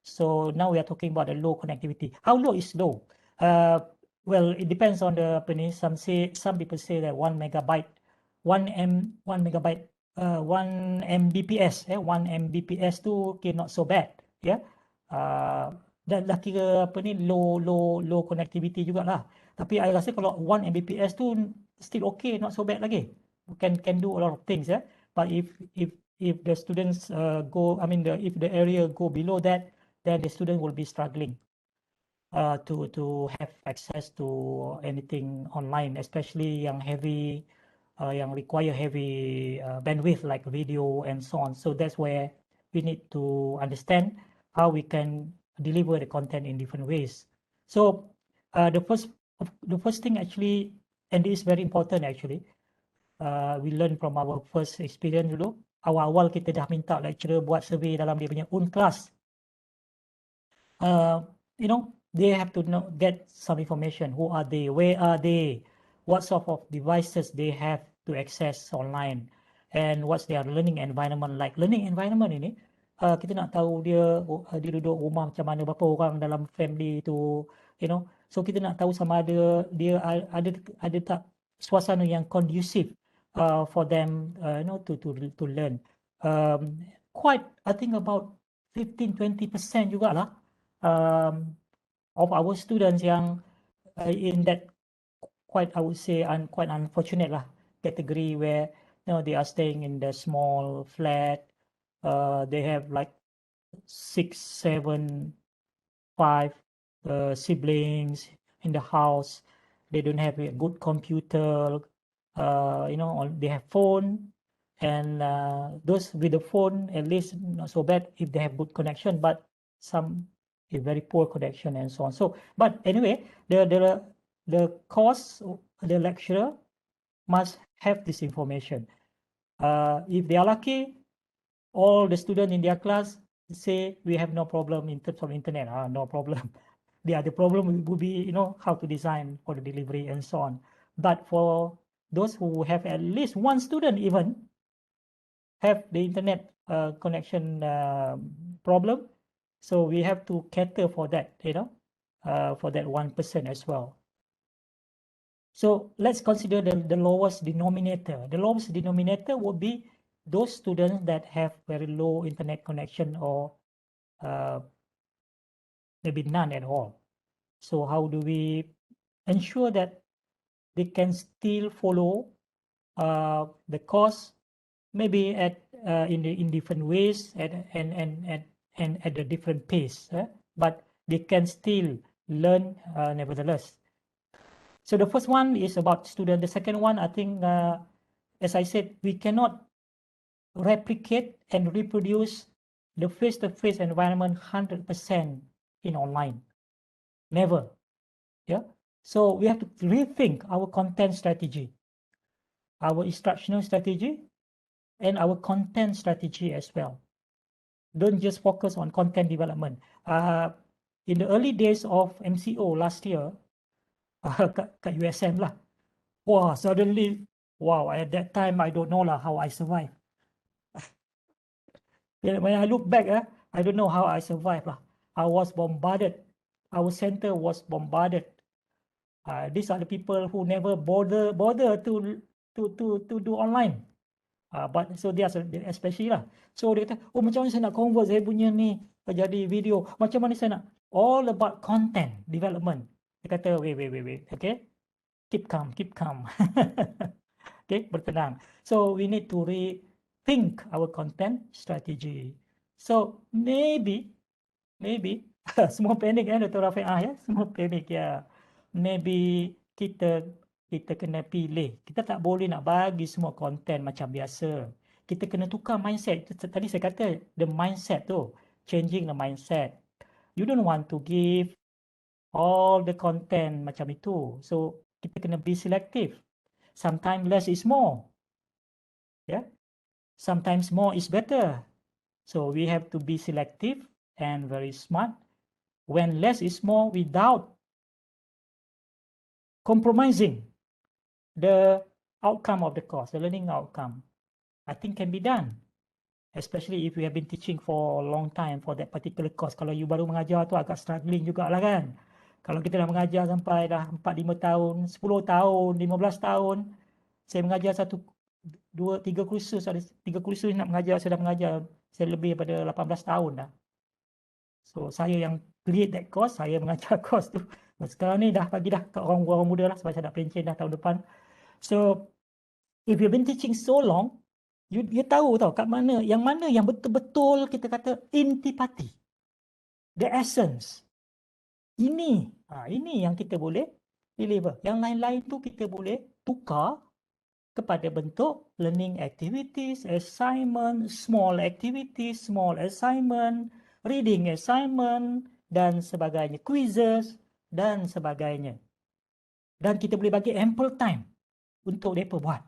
So now we are talking about the low connectivity. How low is low? Well, it depends on the some people say that 1 megabyte, 1 megabyte, 1 Mbps, 1 Mbps tu okay, not so bad, ya. Dah kira low connectivity jugalah. Tapi I rasa kalau 1 Mbps tu still okay, not so bad lagi. Can do a lot of things, ya. But if the students if the area go below that, then the student will be struggling to have access to anything online, especially yang heavy, yang require heavy bandwidth like video and so on. So that's where we need to understand how we can deliver the content in different ways. So the first thing actually, and this is very important actually, we learn from our first experience dulu. Awal-awal kita dah minta lecturer buat survey dalam dia punya own class. They have to get some information. Who are they? Where are they? What sort of devices they have to access online, and what's their learning environment like? Learning environment ini, kita nak tahu dia duduk rumah macam mana, berapa orang dalam family tu, So kita nak tahu sama ada dia ada tak suasana yang conducive for them, to learn. Quite, I think about 15-20% jugalah. Of our students yang in that I would say quite unfortunate lah category where they are staying in the small flat. They have like 6, 7, 5 siblings in the house. They don't have a good computer. They have phone, and those with the phone at least not so bad if they have good connection, but some a very poor connection and so on. So, but anyway, the course, the lecturer must have this information. If they are lucky, all the students in their class say we have no problem in terms of internet. No problem. The other problem would be, how to design for the delivery and so on. But for those who have at least one student even have the internet connection problem, so we have to cater for that, for that 1% as well. So let's consider the lowest denominator. The lowest denominator would be those students that have very low internet connection or maybe none at all. So how do we ensure that they can still follow the course, maybe in different ways and at a different pace, but they can still learn nevertheless. So the first one is about student. The second one, I think, as I said, we cannot replicate and reproduce the face-to-face environment 100% in online. Never. Yeah. So we have to rethink our content strategy, our instructional strategy, and our content strategy as well. Don't just focus on content development. In the early days of MCO last year, kat USM lah, suddenly, at that time, I don't know lah how I survived. When I look back, I don't know how I survived lah. I was bombarded. Our center was bombarded. These are the people who never bother to do online. But so dia especially lah. So dia kata, macam mana saya nak convert saya punya ni jadi video? Macam mana saya nak? All about content development. Dia kata, wait. Okay, keep calm. Okay, bertenang. So we need to rethink our content strategy. So maybe semua panik Dr. Rafi'ah ya, semua panik ya. Maybe kita kena pilih. Kita tak boleh nak bagi semua konten macam biasa. Kita kena tukar mindset. Tadi saya kata the mindset tu. changing the mindset. You don't want to give all the content macam itu. So kita kena be selective. Sometimes less is more. Yeah. Sometimes more is better. So we have to be selective and very smart. When less is more without compromising the outcome of the course, the learning outcome, I think can be done. Especially if you have been teaching for a long time for that particular course. Kalau you baru mengajar tu agak struggling jugalah kan. Kalau kita dah mengajar sampai dah 4-5 tahun, 10 tahun, 15 tahun, saya mengajar 1, 2, 3 kursus, ada 3 kursus nak mengajar, saya dah mengajar saya lebih daripada 18 tahun dah. So saya yang create that course, saya mengajar course tu. Sekarang ni dah bagi dah ke orang muda lah sebab saya nak pencen dah tahun depan. So if you've been teaching so long, you tahu tau kat mana yang betul-betul kita kata intipati, the essence. Ini yang kita boleh deliver. Yang lain-lain tu kita boleh tukar kepada bentuk learning activities, assignment, small activities, small assignment, reading assignment dan sebagainya, quizzes dan sebagainya. Dan kita boleh bagi ample time untuk mereka buat.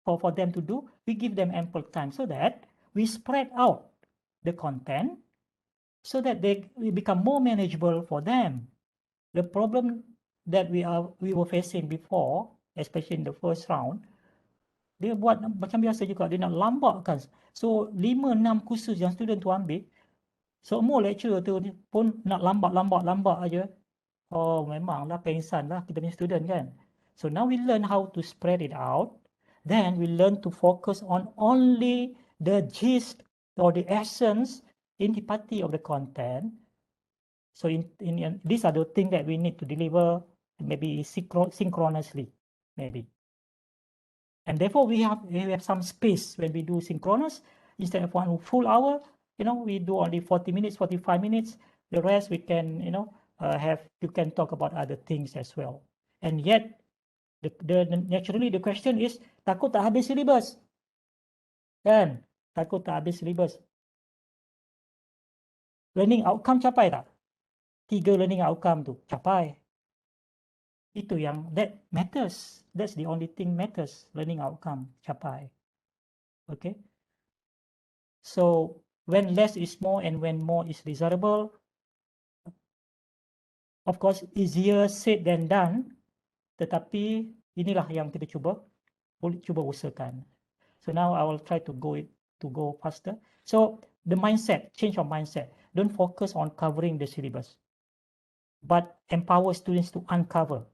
For them to do, we give them ample time so that we spread out the content so that they become more manageable for them. The problem that we were facing before, especially in the first round, dia buat macam biasa juga, dia nak lambakkan. So 5-6 kursus yang student tu ambil, semua lecturer tu pun nak lambat aja. Oh memanglah pengsan lah kita punya student kan. So now we learn how to spread it out. Then we learn to focus on only the gist or the essence, intipati of the content. So these are the things that we need to deliver maybe synchronously, maybe. And therefore we have some space when we do synchronous. Instead of 1 full hour, we do only 40 minutes, 45 minutes. The rest we can, you can talk about other things as well. And yet, naturally the question is, takut tak habis syllabus? Kan? Takut tak habis syllabus. Learning outcome capai tak? 3 learning outcome tu capai. Itu yang that matters. That's the only thing matters. Learning outcome capai. Okay. So when less is more and when more is desirable, of course easier said than done. Tetapi inilah yang kita cuba usahakan. So now I will try to go faster. So the mindset, change of mindset. Don't focus on covering the syllabus, but empower students to uncover.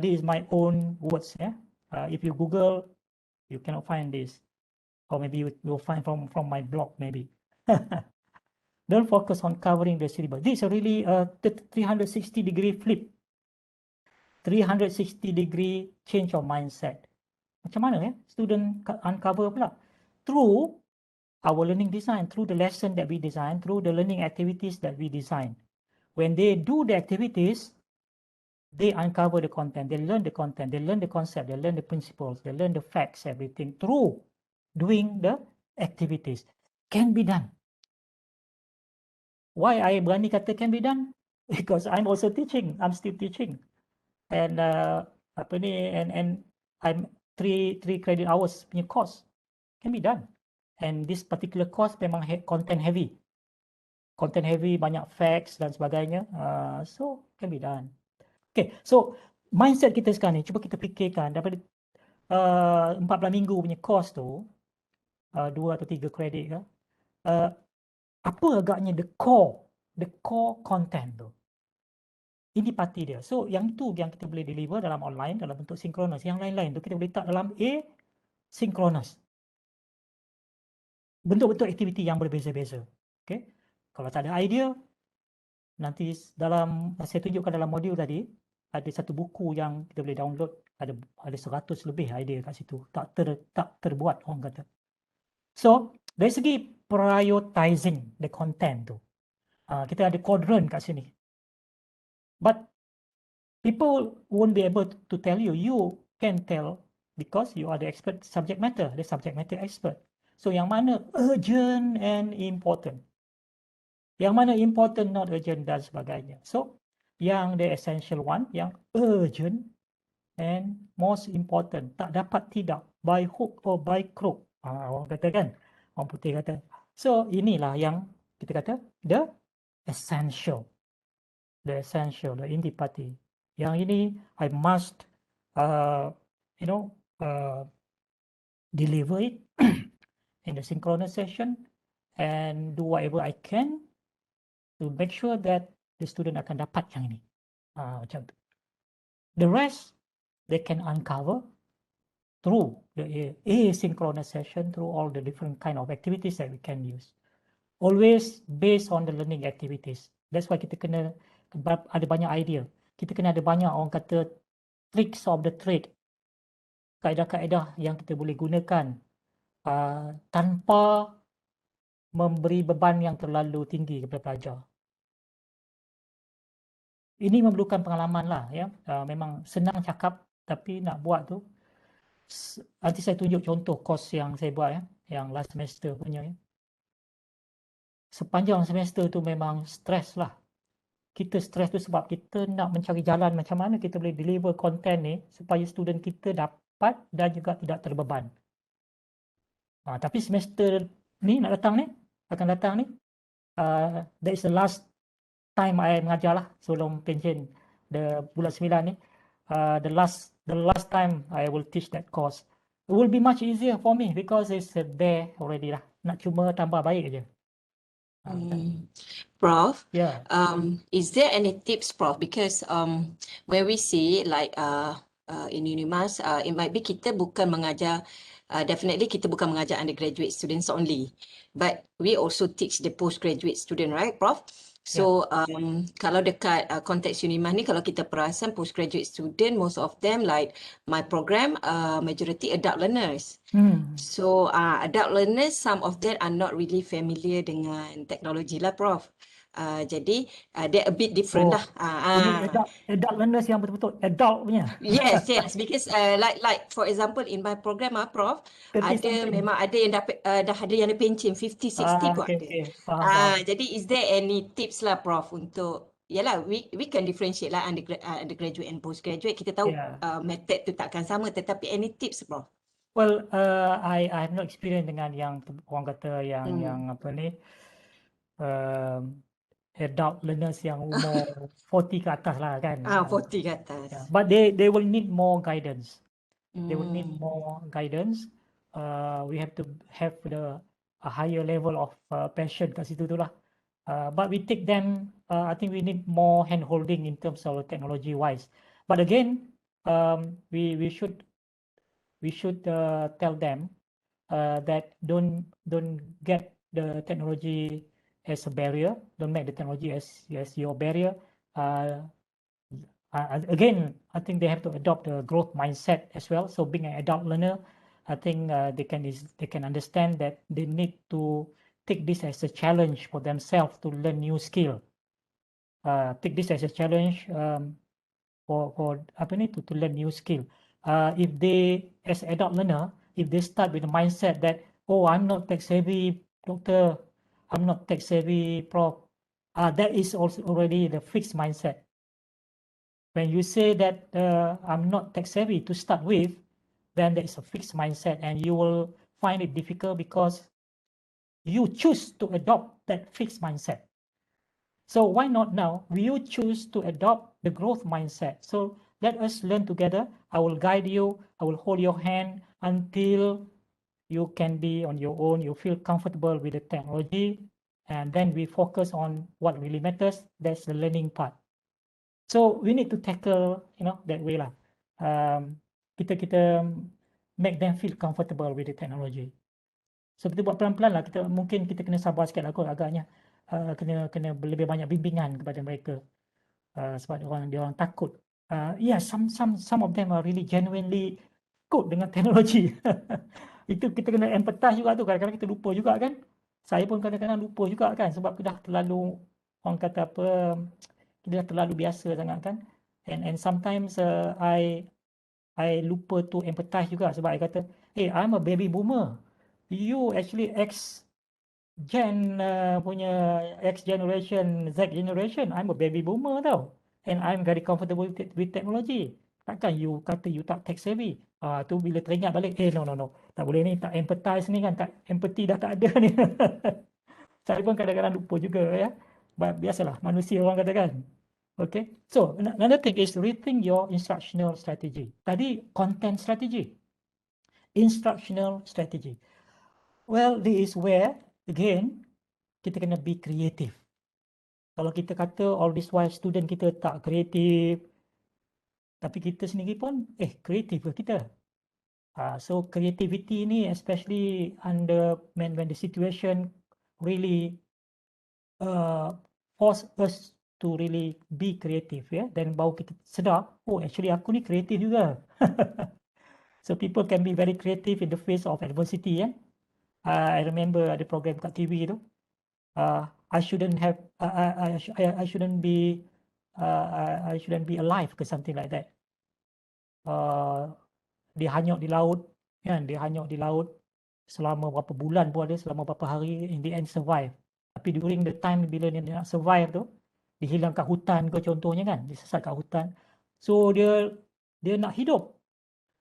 This is my own words. Yeah. If you Google, you cannot find this, or maybe you will find from my blog maybe. Don't focus on covering the syllabus. This is really a 360-degree flip. 360-degree change of mindset. Macam mana student uncover pula? Through our learning design, through the lesson that we design, through the learning activities that we design. When they do the activities, they uncover the content, they learn the content, they learn the concept, they learn the principles, they learn the facts, everything through doing the activities. Can be done. Why I berani kata can be done? Because I'm also teaching, I'm still teaching. And and I'm 3 credit hours punya course. Can be done. And this particular course memang content heavy. Content heavy, banyak facts dan sebagainya. So can be done. Okay, so mindset kita sekarang ni, cuba kita fikirkan daripada 14 minggu punya course tu, 2 atau 3 kredit ke, apa agaknya the core content tu. Ini parti dia. So yang itu yang kita boleh deliver dalam online, dalam bentuk synchronous. Yang lain-lain tu kita boleh letak dalam asynchronous. Bentuk-bentuk aktiviti yang berbeza-beza. Okay. Kalau tak ada idea, nanti saya tunjukkan dalam modul tadi, ada satu buku yang kita boleh download, ada 100 lebih idea kat situ. Tak terbuat orang kata. So, dari segi prioritizing the content tu, kita ada quadrant kat sini. But people won't be able to tell you. You can tell because you are the expert subject matter, the subject matter expert. So yang mana urgent and important. Yang mana important, not urgent dan sebagainya. So, yang the essential one, yang urgent and most important, tak dapat tidak, by hook or by crook. Orang kata kan, orang putih kata. So, inilah yang kita kata the essential, the intipati. Yang ini I must, you know, deliver it in the synchronous session and do whatever I can to make sure that the student akan dapat yang ini. Macam tu. The rest they can uncover through the asynchronous session, through all the different kind of activities that we can use. Always based on the learning activities. That's why kita kena ada banyak idea. Kita kena ada banyak orang kata tricks of the trade. Kaedah-kaedah yang kita boleh gunakan tanpa memberi beban yang terlalu tinggi kepada pelajar. Ini memerlukan pengalaman lah ya. Memang senang cakap tapi nak buat tu. Nanti saya tunjuk contoh kos yang saya buat ya, yang last semester punya ya. Sepanjang semester tu memang stres lah. Kita stres tu sebab kita nak mencari jalan macam mana kita boleh deliver content ni supaya student kita dapat dan juga tidak terbeban. Tapi semester ni nak datang ni, akan datang ni, that is the last time I mengajar lah sebelum pension bulan 9 ni. The last time I will teach that course. It will be much easier for me because it's there already lah. Nak cuma tambah baik aja.
Prof,
Yeah.
Is there any tips, Prof? Because when we see like in UNIMAS, it might be kita bukan mengajar, definitely kita bukan mengajar undergraduate students only, but we also teach the postgraduate student, right, Prof? So kalau dekat konteks UNIMAS ni, kalau kita perasan postgraduate student, most of them like my program, majority adult learners. So adult learners, some of them are not really familiar dengan teknologi lah, Prof. Jadi they're a bit different lah.
Ini adult learners yang betul-betul adult punya.
Yes, because like for example in my program Prof, memang ada yang dah ada yang ada pencen 50, 60 pun ada.
Faham.
Jadi is there any tips lah, Prof, untuk yalah we can differentiate lah undergraduate and postgraduate. Kita tahu method tu takkan sama, tetapi any tips, Prof?
Well, I have no experience dengan yang orang kata yang apa ni, adult learners yang umur 40 ke atas lah kan.
40 ke atas.
But they will need more guidance. They will need more guidance. We have to have a higher level of passion kat situ tu lah. But we take them, I think we need more hand holding in terms of technology wise. But again, we should tell them that don't get the technology as a barrier. Don't make the technology as your barrier. Again, I think they have to adopt a growth mindset as well. So being an adult learner, I think they can understand that they need to take this as a challenge for themselves to learn new skill. Take this as a challenge for apa ni, to learn new skill. If they, as adult learner, if they start with the mindset that, oh, I'm not tech savvy, doctor, I'm not tech savvy, prof, that is also already the fixed mindset. When you say that I'm not tech savvy to start with, then there is a fixed mindset and you will find it difficult because you choose to adopt that fixed mindset. So why not now? You choose to adopt the growth mindset. So let us learn together. I will guide you. I will hold your hand until you can be on your own. You feel comfortable with the technology. And then we focus on what really matters. That's the learning part. So we need to tackle, that way lah. Kita make them feel comfortable with the technology. So kita buat pelan-pelan lah. Mungkin kita kena sabar sikit lah kot agaknya. Kena lebih banyak bimbingan kepada mereka. Sebab dia orang takut. Some of them are really genuinely good dengan teknologi. Itu kita kena empathize juga tu. Kadang-kadang kita lupa juga kan. Saya pun kadang-kadang lupa juga kan. Sebab kita dah terlalu, orang kata apa, kita dah terlalu biasa sangat kan. And sometimes I lupa to empathize juga. Sebab I kata, hey, I'm a baby boomer. You actually punya X generation, Z generation, I'm a baby boomer tau. And I'm very comfortable with technology. Takkan you kata you tak tech savvy. Tu bila teringat balik, no. Tak boleh ni, tak empathize ni kan, tak empathy dah tak ada ni. Saya pun kadang-kadang lupa juga ya. Biasalah, manusia orang katakan. Okay. So, another thing is rethink your instructional strategy. Tadi, content strategy. Instructional strategy. Well, this is where, again, kita kena be creative. Kalau kita kata all this while student kita tak kreatif, tapi kita sendiri pun kreatif ke kita. So creativity ni especially under when the situation really force us to really be creative ya, dan baru kita sedar, oh actually aku ni kreatif juga. So people can be very creative in the face of adversity ya. I remember ada program kat TV tu. I shouldn't have I shouldn't be I shouldn't be alive ke something like that. Dia hanyut di laut kan, dia hanyut di laut selama berapa bulan pun ada, selama berapa hari, in the end survive. Tapi during the time bila dia nak survive tu, dia hilang kat hutan ke contohnya kan, dia sesat kat hutan. So dia nak hidup.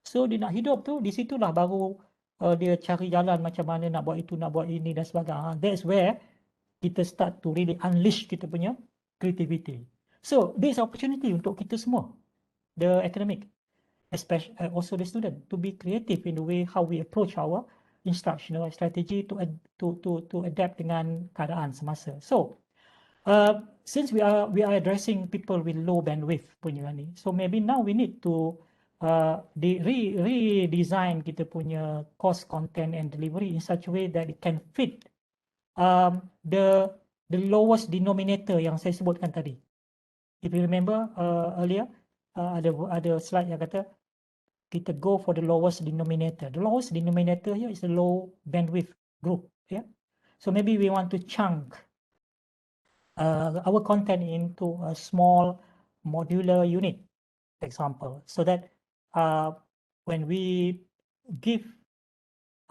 So dia nak hidup tu, di situlah baru dia cari jalan macam mana nak buat itu, nak buat ini dan sebagainya. That's where kita start to really unleash kita punya creativity. So there's opportunity untuk kita semua, the academic, especially also the student, to be creative in the way how we approach our instructional strategy to adapt dengan keadaan semasa. So since we are addressing people with low bandwidth punya ni, so maybe now we need to redesign kita punya course content and delivery in such a way that it can fit the lowest denominator yang saya sebutkan tadi. If you remember earlier, ada slide yang kata kita go for the lowest denominator. The lowest denominator here is the low bandwidth group. Yeah. So maybe we want to chunk our content into a small modular unit, for example, so that when we give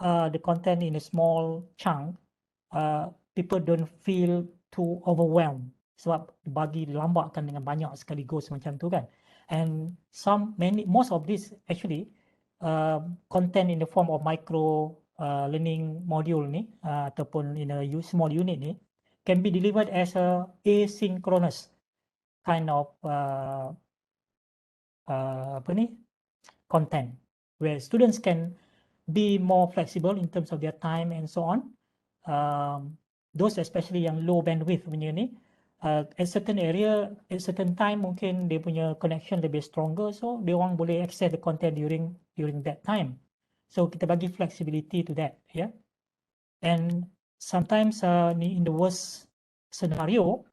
the content in a small chunk, people don't feel too overwhelmed sebab bagi dilambakkan dengan banyak sekaligus macam tu kan. And most of this actually content in the form of micro learning module ni ataupun in a small unit ni can be delivered as a asynchronous kind of content where students can be more flexible in terms of their time and so on. Those especially yang low bandwidth punya ni, at certain area, at certain time mungkin dia punya connection lebih stronger, so dia orang boleh access the content during that time. So kita bagi flexibility to that, yeah. And sometimes in the worst scenario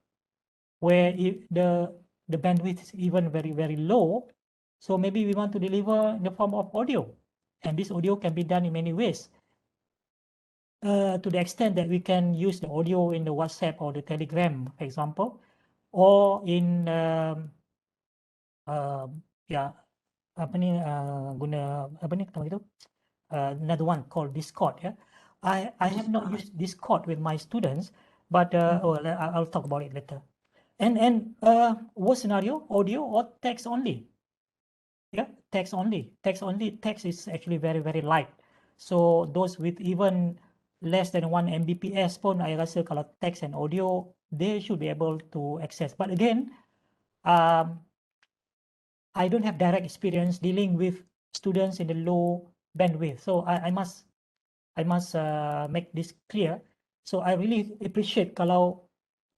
where if the bandwidth is even very, very low, so maybe we want to deliver in the form of audio, and this audio can be done in many ways. To the extent that we can use the audio in the WhatsApp or the Telegram, for example, or in another one called Discord. Yeah, I have not used Discord with my students, but I'll talk about it later. And what scenario? Audio or text only? Yeah, text only. Text is actually very, very light. So those with even less than 1 Mbps pun, I rasa kalau text and audio, they should be able to access. But again, I don't have direct experience dealing with students in the low bandwidth. So I must make this clear. So I really appreciate kalau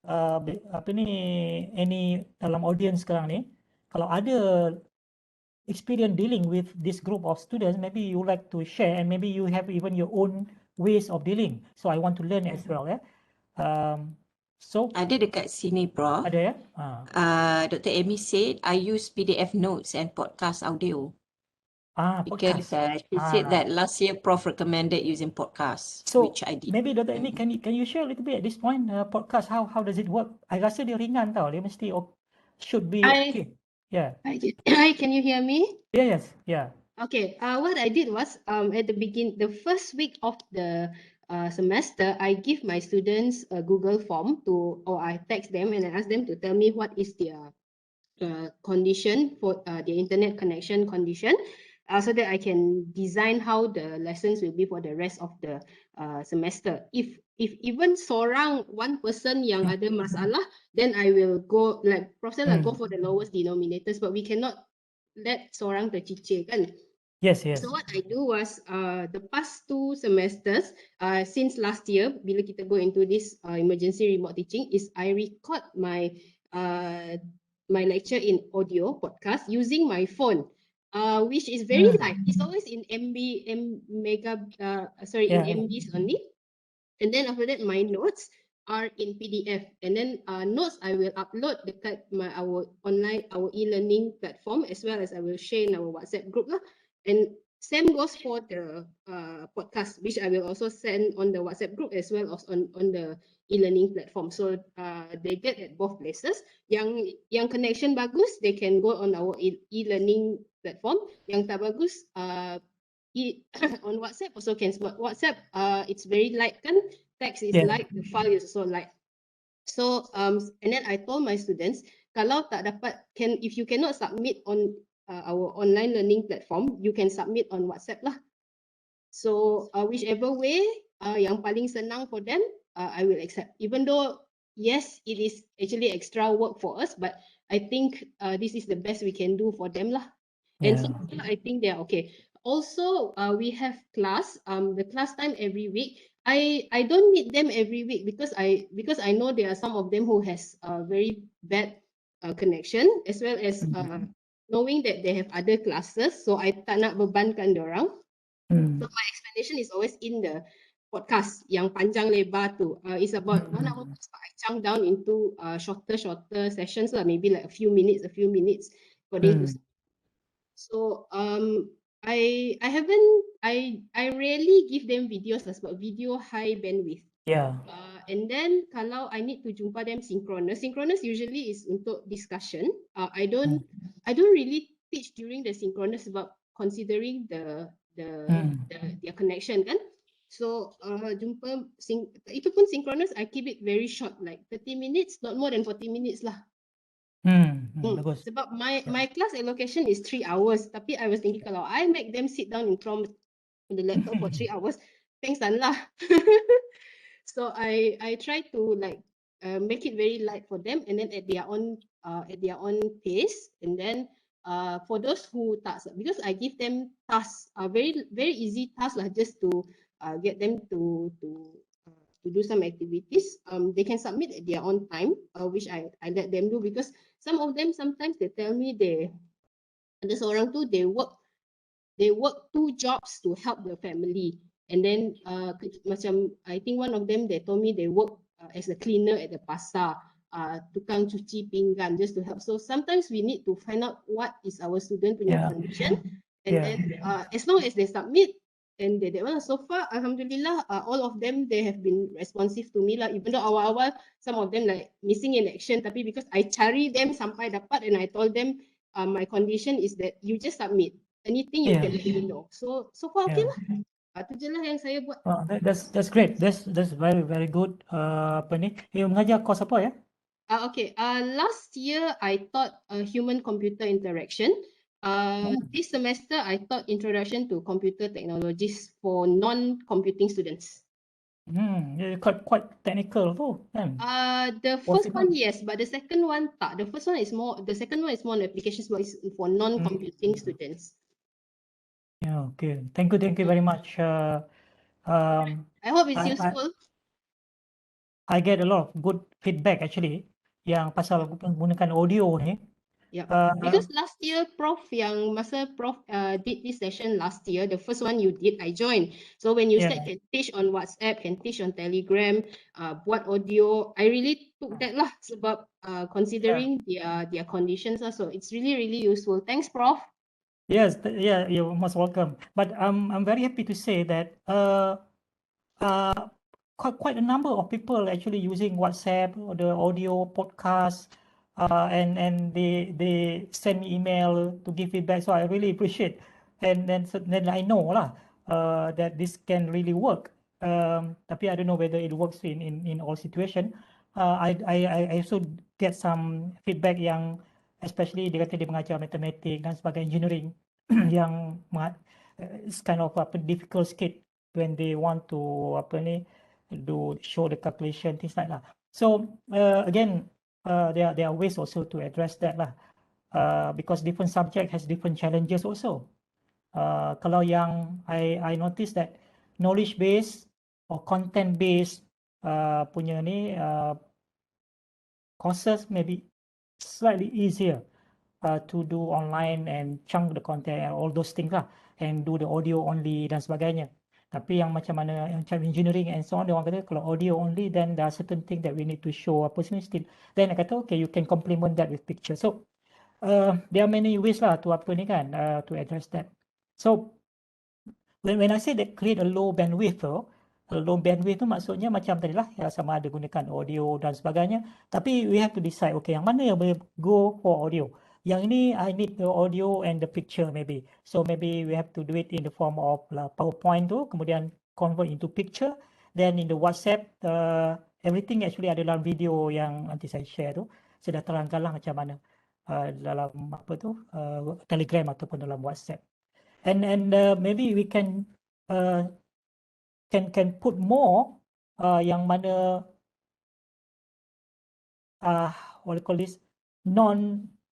any dalam audience sekarang ni, kalau ada experience dealing with this group of students, maybe you like to share, and maybe you have even your own ways of dealing. So I want to learn as well. So
ada dekat sini, Prof.
Ada ya.
Dr. Amy said I use PDF notes and podcast audio. Because she said that last year Prof recommended using podcasts,
so
which I did.
Maybe Dr. Amy, can you share a little bit at this point podcast, how does it work? I rasa dia ringan tau, dia mesti should be okay. Yeah.
Hi, can you hear me?
Yes, yeah.
Okay. What I did was at the first week of the semester, I give my students a Google form or I text them and I ask them to tell me what is their condition for their internet connection condition, so that I can design how the lessons will be for the rest of the semester. If even one person yang ada masalah, then I will go like Prof said, like go for the lowest denominators, but we cannot let seorang tercicir kan.
Yes, yes.
So what I do was the past 2 semesters, since last year, bila kita go into this emergency remote teaching, is I record my my lecture in audio podcast using my phone, which is very light. It's always in in MBs only. And then after that, my notes are in PDF. And then notes I will upload dekat our e-learning platform, as well as I will share in our WhatsApp group lah. And same goes for the podcast, which I will also send on the WhatsApp group as well as on the e-learning platform. So they get at both places. Yang connection bagus, they can go on our e-learning platform. Yang tak bagus, on WhatsApp also can. WhatsApp, it's very light kan? Text is light, the file is also light. So and then I told my students, kalau tak dapat, if you cannot submit on our online learning platform, you can submit on WhatsApp lah. So whichever way yang paling senang for them, I will accept. Even though yes, it is actually extra work for us, but I think this is the best we can do for them lah. And so I think they are okay. Also, we have class. The class time every week. I don't meet them every week because I know there are some of them who has very bad connection, as well as knowing that they have other classes. So I tak nak bebankan dorang. So my explanation is always in the podcast yang panjang lebar tu. It's about 1 hour plus, but I chunk down into shorter sessions lah, maybe like a few minutes for them to. So I rarely give them videos lah, sebab video high bandwidth. And then kalau I need to jumpa them synchronous usually is untuk discussion. I don't really teach during the synchronous sebab considering their connection kan. So jumpa itu pun synchronous, I keep it very short, like 30 minutes, not more than 40 minutes lah. Sebab my class allocation is 3 hours, tapi I was thinking kalau I make them sit down in front of the laptop for 3 hours, pengsan lah. So I try to like make it very light for them, and then at their own pace. And then for those who tak, because I give them tasks, very easy tasks lah, just to get them to do some activities. They can submit at their own time, which I let them do, because some of them sometimes they tell me ada seorang tu they work 2 jobs to help the family. And then macam I think one of them they told me they work as a cleaner at the pasar, tukang cuci pinggan, just to help. So sometimes we need to find out what is our student punya condition, and then as long as they submit, and they well, so far alhamdulillah, all of them they have been responsive to me lah, even though awal-awal some of them like missing in action, tapi because I cari them sampai dapat, and I told them my condition is that you just submit anything you can let me know. So far okay lah. Itu je lah yang saya buat.
That's great. That's very good. Apa ni? Mengajar course apa ya?
Okay. Last year I taught human computer interaction. This semester I taught introduction to computer technologies for non-computing students.
Quite technical tu kan?
The first one yes, but the second one tak. The second one is more on applications, but it's for non-computing students.
Yeah, okay. Thank you very much.
I hope it's useful.
I get a lot of good feedback actually yang pasal menggunakan audio ni.
Yeah, because last year Prof did this session last year, the first one you did, I joined. So when you said can teach on WhatsApp, can teach on Telegram, buat audio, I really took that lah, sebab considering their conditions lah. So it's really useful. Thanks, Prof.
Yes, you're most welcome. But I'm very happy to say that quite a number of people actually using WhatsApp or the audio podcast, and they send me email to give feedback. So I really appreciate, and then I know lah that this can really work. Tapi I don't know whether it works in all situation. I also get some feedback yang especially dia kata dia mengajar matematik dan sebagainya engineering yang it's kind of difficult sikit when they want to show the calculation things like that. So again there are ways also to address that lah, because different subject has different challenges also. Kalau yang I notice that knowledge based or content based punya ni courses maybe slightly easier to do online and chunk the content and all those things lah, and do the audio only dan sebagainya. Tapi yang macam mana yang macam engineering and so on, dia orang kata kalau audio only then there are certain things that we need to show apa semua still. Then I kata okay, you can complement that with picture. So there are many ways lah to apa ni kan, to address that. So when I say that create a low bandwidth tu maksudnya macam tadi lah ya, sama ada gunakan audio dan sebagainya. Tapi we have to decide okay yang mana yang boleh go for audio. Yang ini I need the audio and the picture maybe. So maybe we have to do it in the form of PowerPoint tu, kemudian convert into picture. Then in the WhatsApp everything actually ada dalam video yang nanti saya share tu. Saya dah terangkan lah macam mana dalam apa tu Telegram ataupun dalam WhatsApp. And maybe we can put more yang mana what do you call this,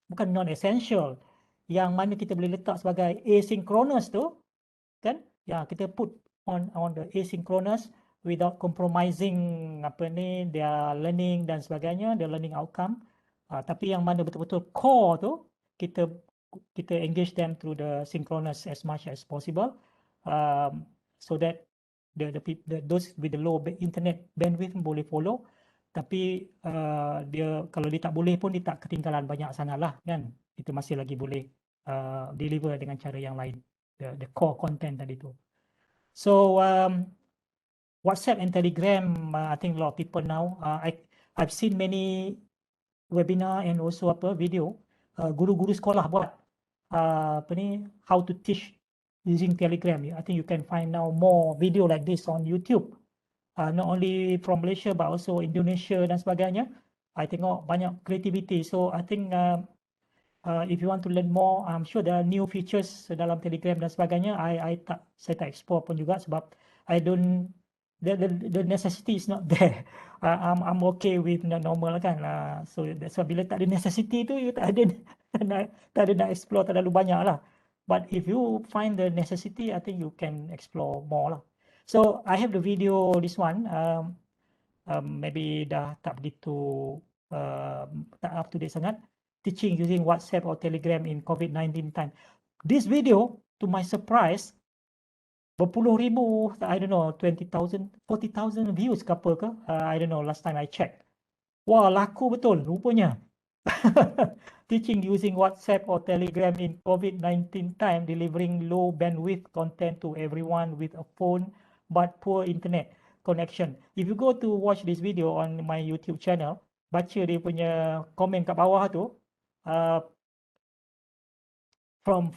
bukan non essential, yang mana kita boleh letak sebagai asynchronous tu kan, ya kita put on the asynchronous without compromising apa ni their learning dan sebagainya, their learning outcome. Tapi yang mana betul-betul core tu kita engage them through the synchronous as much as possible, so that those with the low internet bandwidth boleh follow. Tapi dia kalau dia tak boleh pun dia tak ketinggalan banyak sanalah kan, itu masih lagi boleh deliver dengan cara yang lain, the core content tadi tu. So WhatsApp and Telegram, I think a lot of people now, I've seen many webinar and also video guru-guru sekolah buat how to teach using Telegram. I think you can find now more video like this on YouTube, not only from Malaysia but also Indonesia dan sebagainya. I tengok banyak creativity. So I think if you want to learn more, I'm sure there are new features dalam Telegram dan sebagainya. Saya tak explore pun juga sebab I don't, the necessity is not there. I'm okay with the normal kan. So that's why bila tak ada necessity tu you tak ada nak explore terlalu banyak lah. But if you find the necessity, I think you can explore more lah. So I have the video, this one, maybe dah tak begitu tak up to date sangat, teaching using WhatsApp or Telegram in COVID-19 time. This video, to my surprise, berpuluh ribu, I don't know, 20,000, 40,000 views ke apa ke, I don't know, last time I checked. Wah, laku betul rupanya. Teaching using WhatsApp or Telegram in COVID-19 time, delivering low bandwidth content to everyone with a phone but poor internet connection. If you go to watch this video on my YouTube channel, baca dia punya komen kat bawah tu, from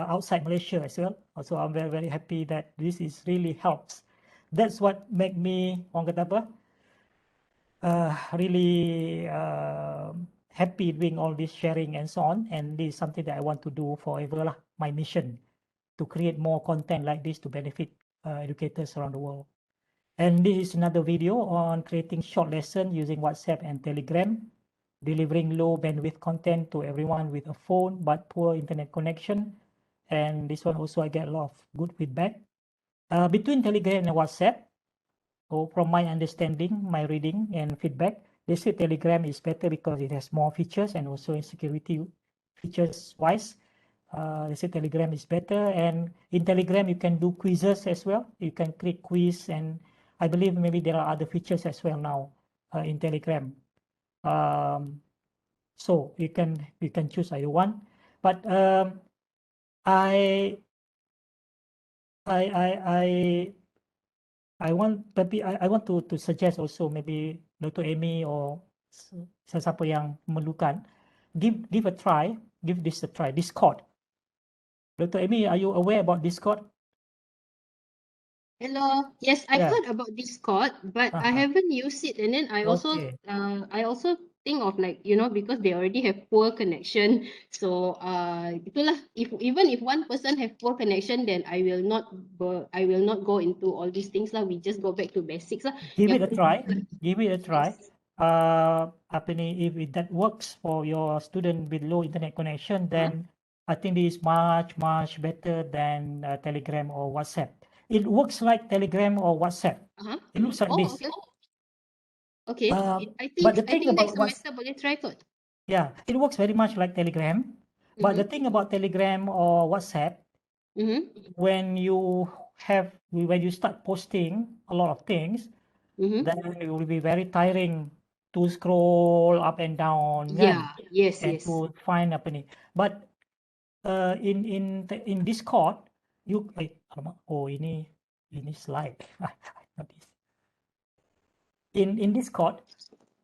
outside Malaysia as well. So I'm very, very happy that this is really helps. That's what make me, orang kata apa, really happy doing all this sharing and so on. And this is something that I want to do forever lah, my mission, to create more content like this to benefit educators around the world. And this is another video on creating short lesson using WhatsApp and Telegram, delivering low bandwidth content to everyone with a phone but poor internet connection. And this one also I get a lot of good feedback. Between Telegram and WhatsApp, so from my understanding, my reading and feedback, they say Telegram is better because it has more features and also in security features wise. They say Telegram is better, and in Telegram you can do quizzes as well. You can create quiz, and I believe maybe there are other features as well now in Telegram. So you can choose either one, but I want to suggest also maybe Dr. Amy or sesiapa yang memerlukan, give a try, give this a try, Discord. Dr. Amy, are you aware about Discord?
Hello. Yes, I've heard about Discord, but I haven't used it. And then I also think of like, you know, because they already have poor connection. So itulah, even if one person have poor connection, then I will not go into all these things lah. We just go back to basics lah.
Give
Yeah.
it a try. Give it a try.
Yes.
Apa ni, if that works for your student with low internet connection, then I think this is much better than Telegram or WhatsApp. It works like Telegram or WhatsApp. It looks like this.
Okay. Okay.
But the
I
thing
think
about
next semester boleh try kot.
yeah, it works very much like Telegram. But the thing about Telegram or WhatsApp, when you start posting a lot of things, then it will be very tiring to scroll up and down, kan?
Yes.
To find apa ni. But in Discord, alamak, oh ini slide. Not this. In Discord,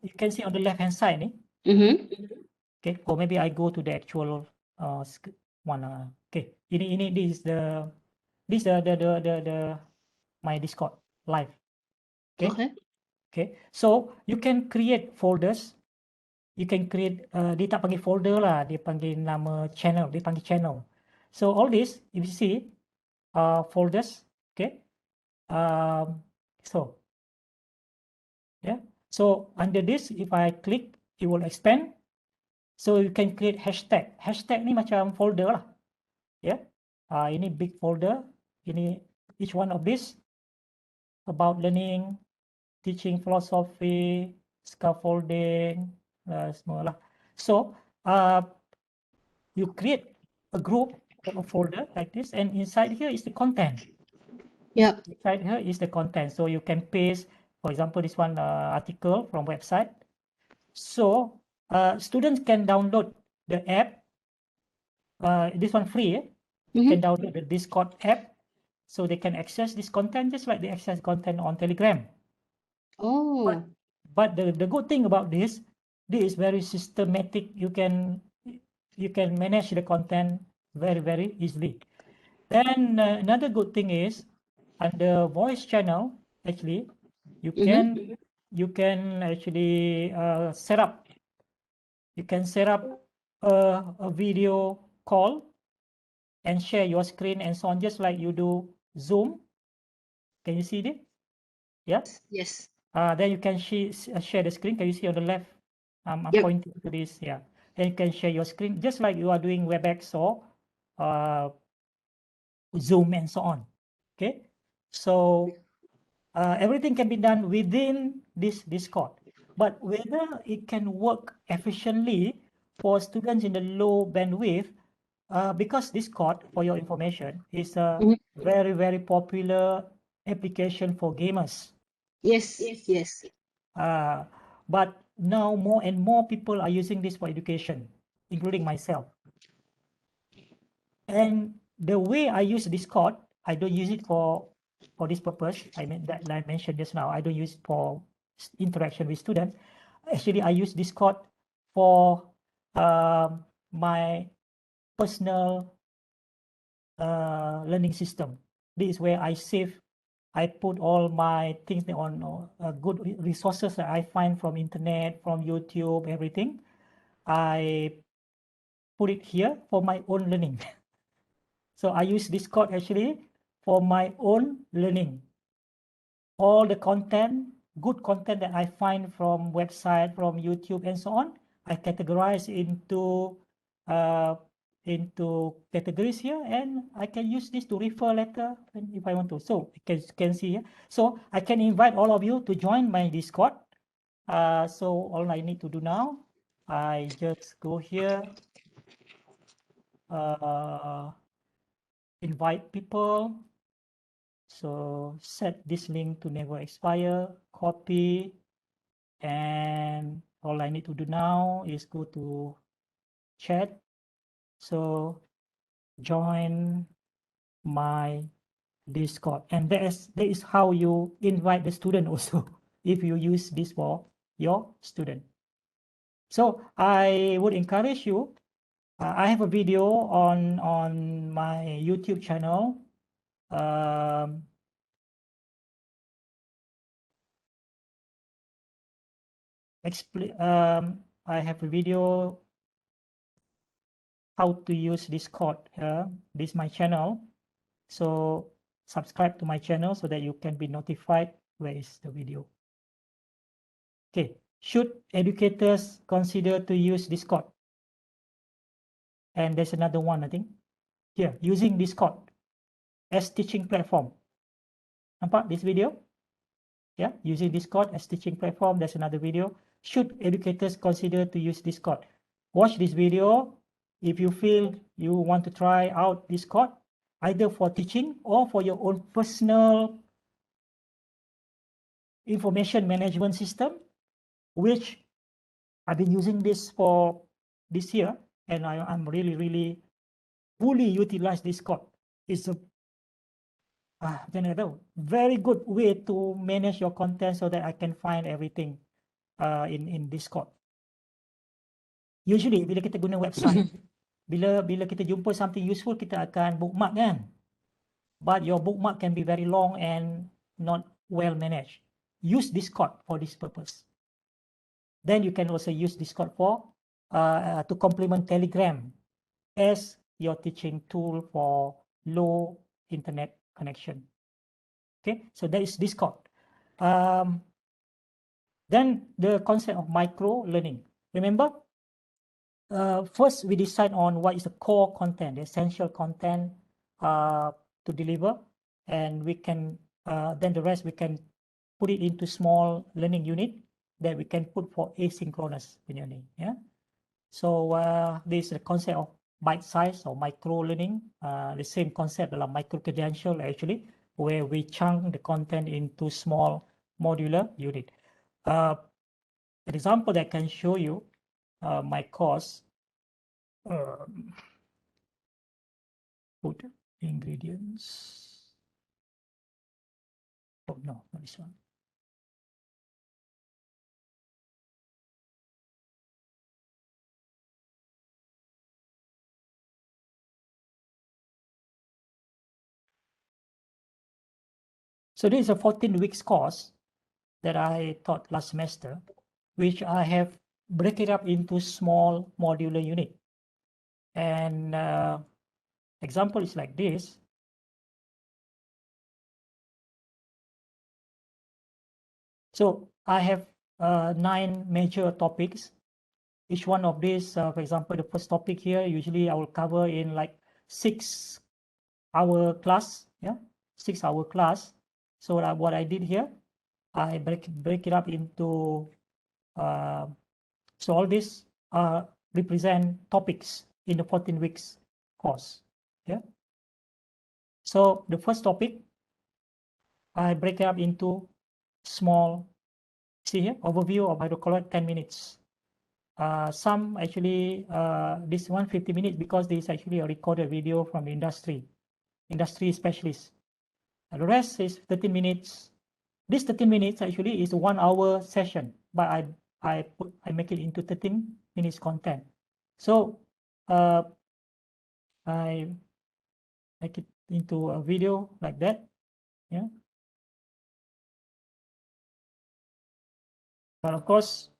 you can see on the left-hand side ni. Okay, or maybe I go to the actual one. Okay, this is the my Discord live. Okay. So you can create folders. You can create, dia tak panggil folder lah, dia panggil nama channel, dia panggil channel. So all this, if you see, folders, okay. So, yeah. So under this, if I click, it will expand. So you can create hashtag. Hashtag ni macam folder lah. Yeah. Ini big folder. Ini each one of this about learning, teaching philosophy, scaffolding, semua lah. So you create a group or a folder like this, and inside here is the content.
Yeah.
Inside here is the content. So you can paste, for example, this one article from website. So students can download the app. This one free. You can download the Discord app, so they can access this content just like they access content on Telegram.
Oh.
But the good thing about this is very systematic. You can manage the content very easily. Then another good thing is under voice channel, actually, you can actually set up. You can set up a video call and share your screen and so on, just like you do Zoom. Can you see it? Yeah.
Yes.
Then you can share the screen. Can you see on the left? I'm pointing to this. Yeah. Then you can share your screen just like you are doing WebEx or Zoom and so on. Okay. So everything can be done within this Discord. But whether it can work efficiently for students in the low bandwidth, because Discord, for your information, is a very popular application for gamers.
Yes.
But now more and more people are using this for education, including myself. And the way I use Discord, I don't use it for this purpose. I mean that I mentioned just now. I don't use it for interaction with students. Actually, I use Discord for my personal learning system. This is where I put all my things on good resources that I find from internet, from YouTube, everything. I put it here for my own learning. So I use Discord actually for my own learning. All the content, good content that I find from website, from YouTube and so on, I categorize into categories here, and I can use this to refer later if I want to. So you can see here. So I can invite all of you to join my Discord. So all I need to do now, I just go here, invite people. So set this link to never expire, copy, and all I need to do now is go to chat. So join my Discord, and that is how you invite the student also if you use this for your student. So I would encourage you. I have a video on my YouTube channel. I have a video how to use Discord here. This is my channel. So subscribe to my channel so that you can be notified where is the video. Okay, should educators consider to use Discord? And there's another one, I think. Here, using Discord as teaching platform. Nampak this video? Yeah, using Discord as teaching platform. There's another video. Should educators consider to use Discord? Watch this video. If you feel you want to try out Discord, either for teaching or for your own personal information management system, which I've been using this for this year, and I'm really fully utilize Discord. It's a very good way to manage your content so that I can find everything in Discord. Usually bila kita guna website, bila kita jumpa something useful, kita akan bookmark kan. But your bookmark can be very long and not well managed. Use Discord for this purpose. Then you can also use Discord for to complement Telegram as your teaching tool for low internet connection. Okay, so that is Discord. Then the concept of micro learning. Remember, first we decide on what is the core content, the essential content to deliver, and we can then the rest we can put it into small learning unit that we can put for asynchronous learning. Yeah. So this is the concept of bite size or micro learning. The same concept dalam micro credential actually, where we chunk the content into small modular unit. An example that I can show you my course. Put ingredients. Oh no, not this one. So this is a 14 weeks course that I taught last semester, which I have break it up into small modular unit. And example is like this. So I have 9 major topics. Each one of these, for example, the first topic here, usually I will cover in like 6-hour class. Yeah, 6-hour class. So what I did here, I break it up into so all these represent topics in the 14 weeks course. Yeah. So the first topic, I break it up into small. See here, overview of hydrocolloid, 10 minutes. Some actually this one 50 minutes because this is actually a recorded video from the industry specialist. The rest is 30 minutes. This 30 minutes actually is a 1-hour session, but I make it into 13 minutes content. So I make it into a video like that. Yeah. But of course,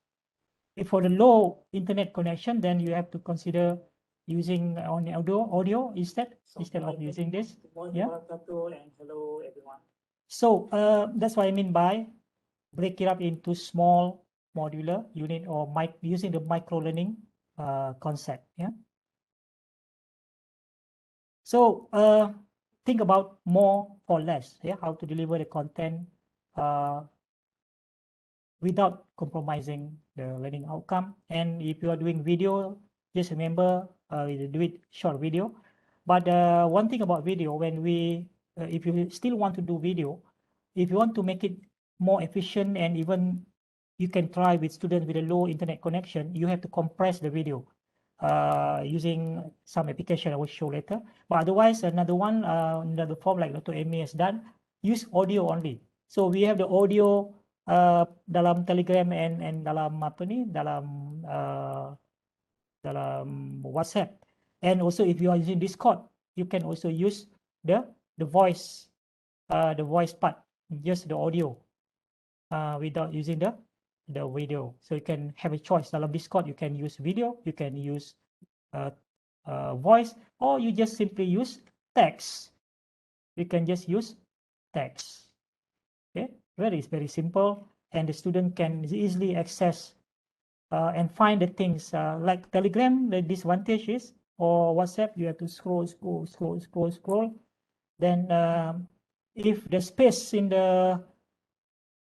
if for the low internet connection, then you have to consider using only audio instead of using this. Yeah. And hello everyone. So that's what I mean by break it up into small modular unit or using the micro learning concept. Yeah. So think about more for less. Yeah, how to deliver the content without compromising the learning outcome. And if you are doing video, just remember do it short video. But one thing about video, when we if you still want to do video, if you want to make it more efficient and even you can try with students with a low internet connection, you have to compress the video using some application I will show later. But otherwise, another form like Dr. Amy has done, use audio only. So we have the audio dalam Telegram and dalam apa ni, dalam WhatsApp. And also if you are using Discord, you can also use the voice part, just the audio without using the the video. So you can have a choice. Dalam Discord, you can use video, you can use voice, or you just simply use text. You can just use text. Okay, very simple, and the student can easily access and find the things like Telegram. The disadvantage is, or WhatsApp, you have to scroll. Then if the space in the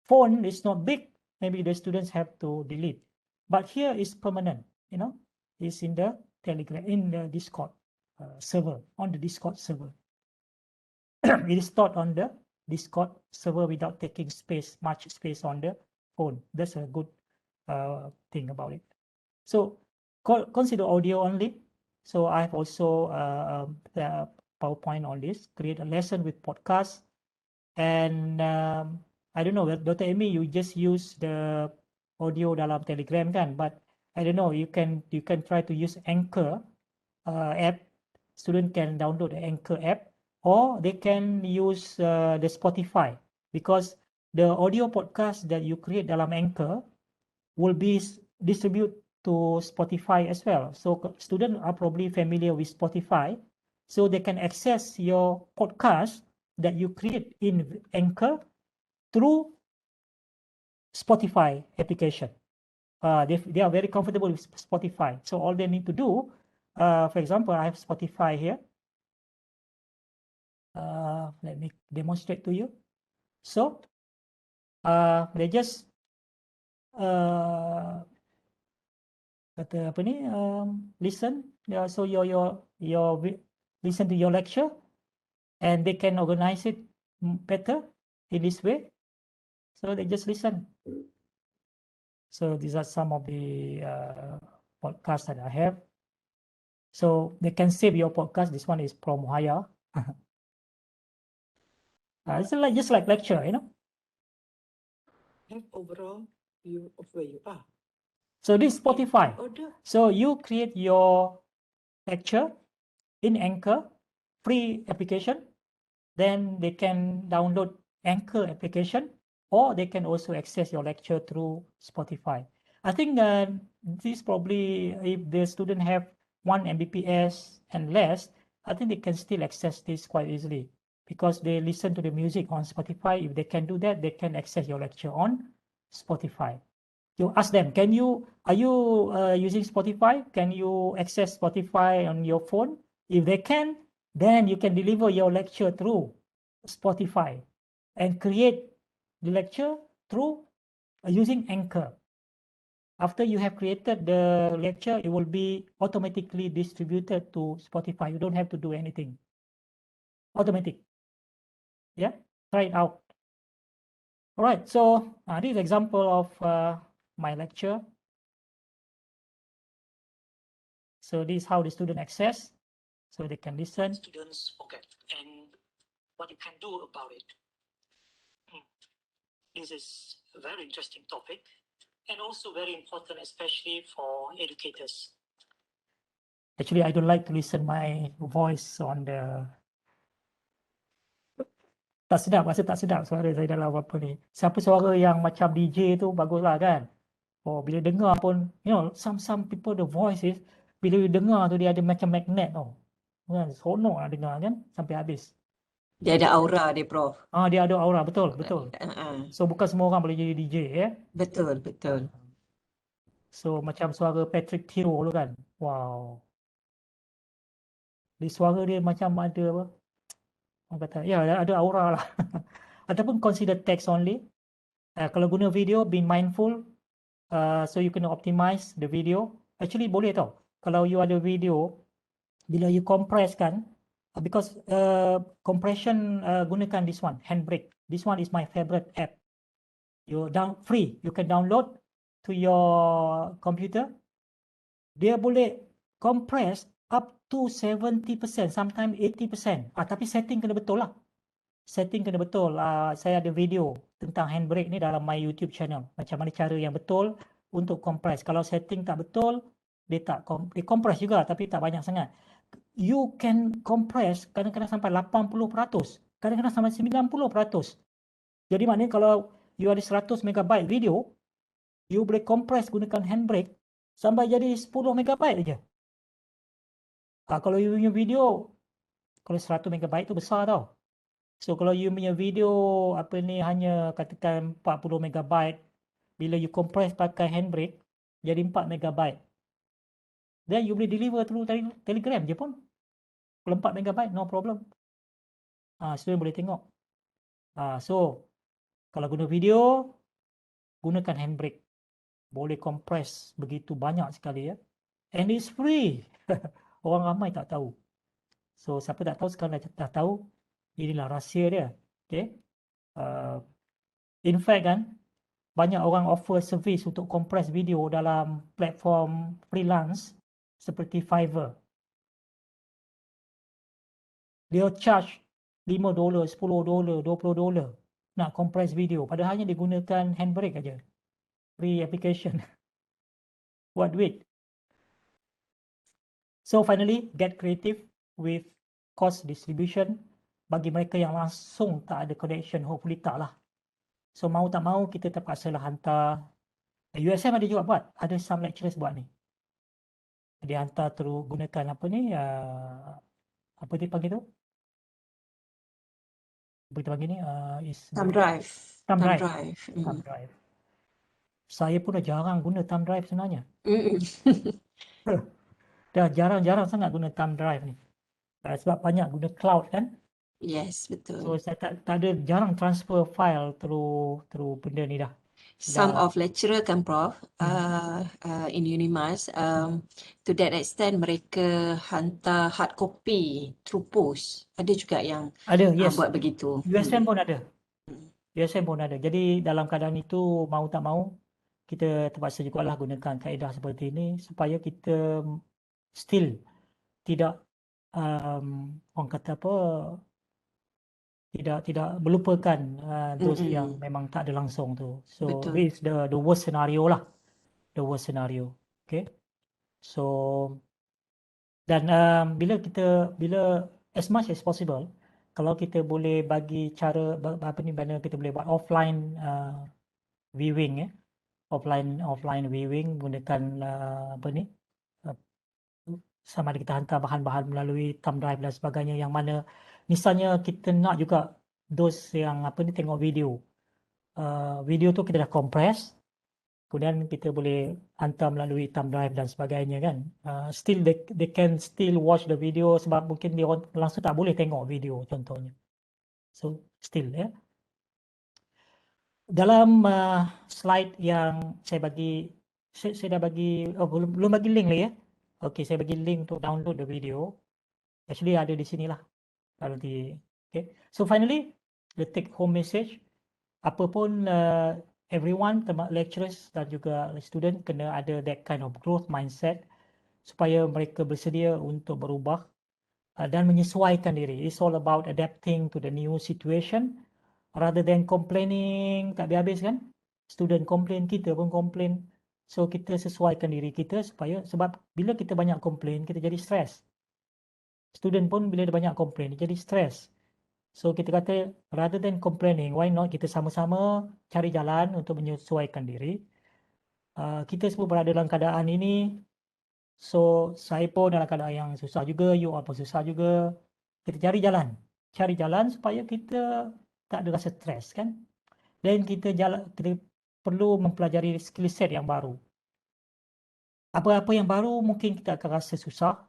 phone is not big, maybe the students have to delete. But here is permanent, you know, it's in the Telegram, in the Discord server, on the Discord server. It is stored on the Discord server without taking much space on the phone. That's a good thing about it. So consider audio only. So I have also the PowerPoint on this, create a lesson with podcast. And I don't know, Dr. Amy, you just use the audio dalam Telegram kan? But I don't know, you can try to use Anchor app. Student can download the Anchor app, or they can use the Spotify, because the audio podcast that you create dalam Anchor will be distributed to Spotify as well. So students are probably familiar with Spotify, so they can access your podcast that you create in Anchor through Spotify application. They are very comfortable with Spotify. So all they need to do, for example, I have Spotify here. Let me demonstrate to you. So they just kata apa ni, listen. So your listen to your lecture, and they can organize it better in this way. So they just listen. So these are some of the podcasts that I have. So they can save your podcast. This one is from Haya. It's like just like lecture, you know.
And overall view of where you are.
So this is Spotify. So you create your lecture in Anchor, free application. Then they can download Anchor application, or they can also access your lecture through Spotify. I think this probably, if the student have 1 Mbps and less, I think they can still access this quite easily, because they listen to the music on Spotify. If they can do that, they can access your lecture on Spotify. You ask them, are you using Spotify? Can you access Spotify on your phone? If they can, then you can deliver your lecture through Spotify and create the lecture through using Anchor. After you have created the lecture, it will be automatically distributed to Spotify. You don't have to do anything. Automatic. Yeah, try it out. All right, so this is example of my lecture. So this is how the student access, so they can listen.
Students, okay, and what you can do about it. This is a very interesting topic, and also very important, especially for educators.
Actually, I don't like to listen my voice on the. Tak sedap, rasa tak sedap suara saya dalam apa ni. Siapa suara yang macam DJ tu baguslah kan. Oh, bila dengar pun, you know, some people the voice is, bila you dengar tu dia ada macam magnet tau. Kan, seronok lah dengar kan sampai habis.
Dia ada aura dia, Prof.
Dia ada aura, betul. So bukan semua orang boleh jadi DJ ya.
Betul.
So macam suara Patrick Teo tu kan. Wow. Di suara dia macam ada apa? Orang kata, ya ada aura lah. Ataupun consider text only. Kalau guna video, be mindful. So you can optimize the video. Actually boleh tau. Kalau you ada video, bila you compress kan, because compression gunakan this one, Handbrake. This one is my favorite app. You free. You can download to your computer. Dia boleh compress up to 70%, sometimes 80%. Tapi setting kena betul lah. Setting kena betul. Saya ada video tentang Handbrake ni dalam my YouTube channel. Macam mana cara yang betul untuk compress. Kalau setting tak betul, dia compress juga tapi tak banyak sangat. You can compress kadang-kadang sampai 80%, kadang-kadang sampai 90%. Jadi maknanya kalau you ada 100 MB video, you boleh compress gunakan handbrake sampai jadi 10 megabyte aja. Kalau you punya video, kalau 100 megabyte tu besar tau. So kalau you punya video apa ni hanya katakan 40 megabyte, bila you compress pakai handbrake jadi 4 megabyte. Then you boleh deliver through Telegram je pun. Kalau 4 megabyte no problem. Student boleh tengok. So kalau guna video, gunakan handbrake. Boleh compress begitu banyak sekali ya. And it's free. Orang ramai tak tahu. So siapa tak tahu sekarang dah tahu. Inilah rahsia dia. Okay. In fact kan, banyak orang offer servis untuk compress video dalam platform freelance seperti Fiverr. Dia charge $5, $10, $20 nak compress video. Padahal hanya digunakan handbrake aja. Free application. Buat duit. So finally, get creative with cost distribution. Bagi mereka yang langsung tak ada connection, hopefully tak lah. So mau tak mau kita terpaksa lah hantar. USM ada juga buat. Ada some lecturers buat ni. Dia hantar terus gunakan apa ni. Apa dia panggil tu? Apa dia panggil ni?
Thumb drive.
Thumb drive.
Mm.
Thumb drive. Saya pun dah jarang guna thumb drive sebenarnya. Dah jarang-jarang sangat guna thumb drive ni. Sebab banyak guna cloud kan.
Yes, betul.
So saya tak ada, jarang transfer file through benda ni dah.
Some of lecturer kan Prof, in UNIMAS, to that extent mereka hantar hard copy through post. Ada juga yang
Ada, yes.
buat begitu.
USM pun ada. USM pun ada. Jadi dalam keadaan itu mau tak mau kita terpaksa jugalah gunakan kaedah seperti ini supaya kita still tidak orang kata apa, tidak melupakan those yang memang tak ada langsung tu. So
Betul.
this the worst scenario lah. The worst scenario. Okay. So dan bila as much as possible, kalau kita boleh bagi cara apa ni, mana kita boleh buat offline viewing offline viewing gunakan apa ni, sama ada kita hantar bahan-bahan melalui thumb drive dan sebagainya, yang mana misalnya kita nak juga those yang apa ni tengok video. Video tu kita dah compress, kemudian kita boleh hantar melalui thumb drive dan sebagainya kan. Still they can still watch the video sebab mungkin dia langsung tak boleh tengok video contohnya. So still ya. Dalam slide yang saya bagi, saya dah bagi, belum bagi link lagi ya. Okay, saya bagi link untuk download the video. Actually ada di sinilah. Kalau di, okay. So finally, the take home message. Apapun everyone, termasuk lecturers dan juga student, kena ada that kind of growth mindset supaya mereka bersedia untuk berubah dan menyesuaikan diri. It's all about adapting to the new situation rather than complaining tak habis-habis kan. Student complain, kita pun complain. So kita sesuaikan diri kita sebab bila kita banyak complain, kita jadi stres. Student pun bila dia banyak complain, dia jadi stres. So kita kata rather than complaining, why not kita sama-sama cari jalan untuk menyesuaikan diri. Kita semua berada dalam keadaan ini. So saya pun dalam keadaan yang susah juga, you all pun susah juga. Kita cari jalan supaya kita tak ada rasa stres kan. Dan kita perlu mempelajari skill set yang baru. Apa-apa yang baru mungkin kita akan rasa susah.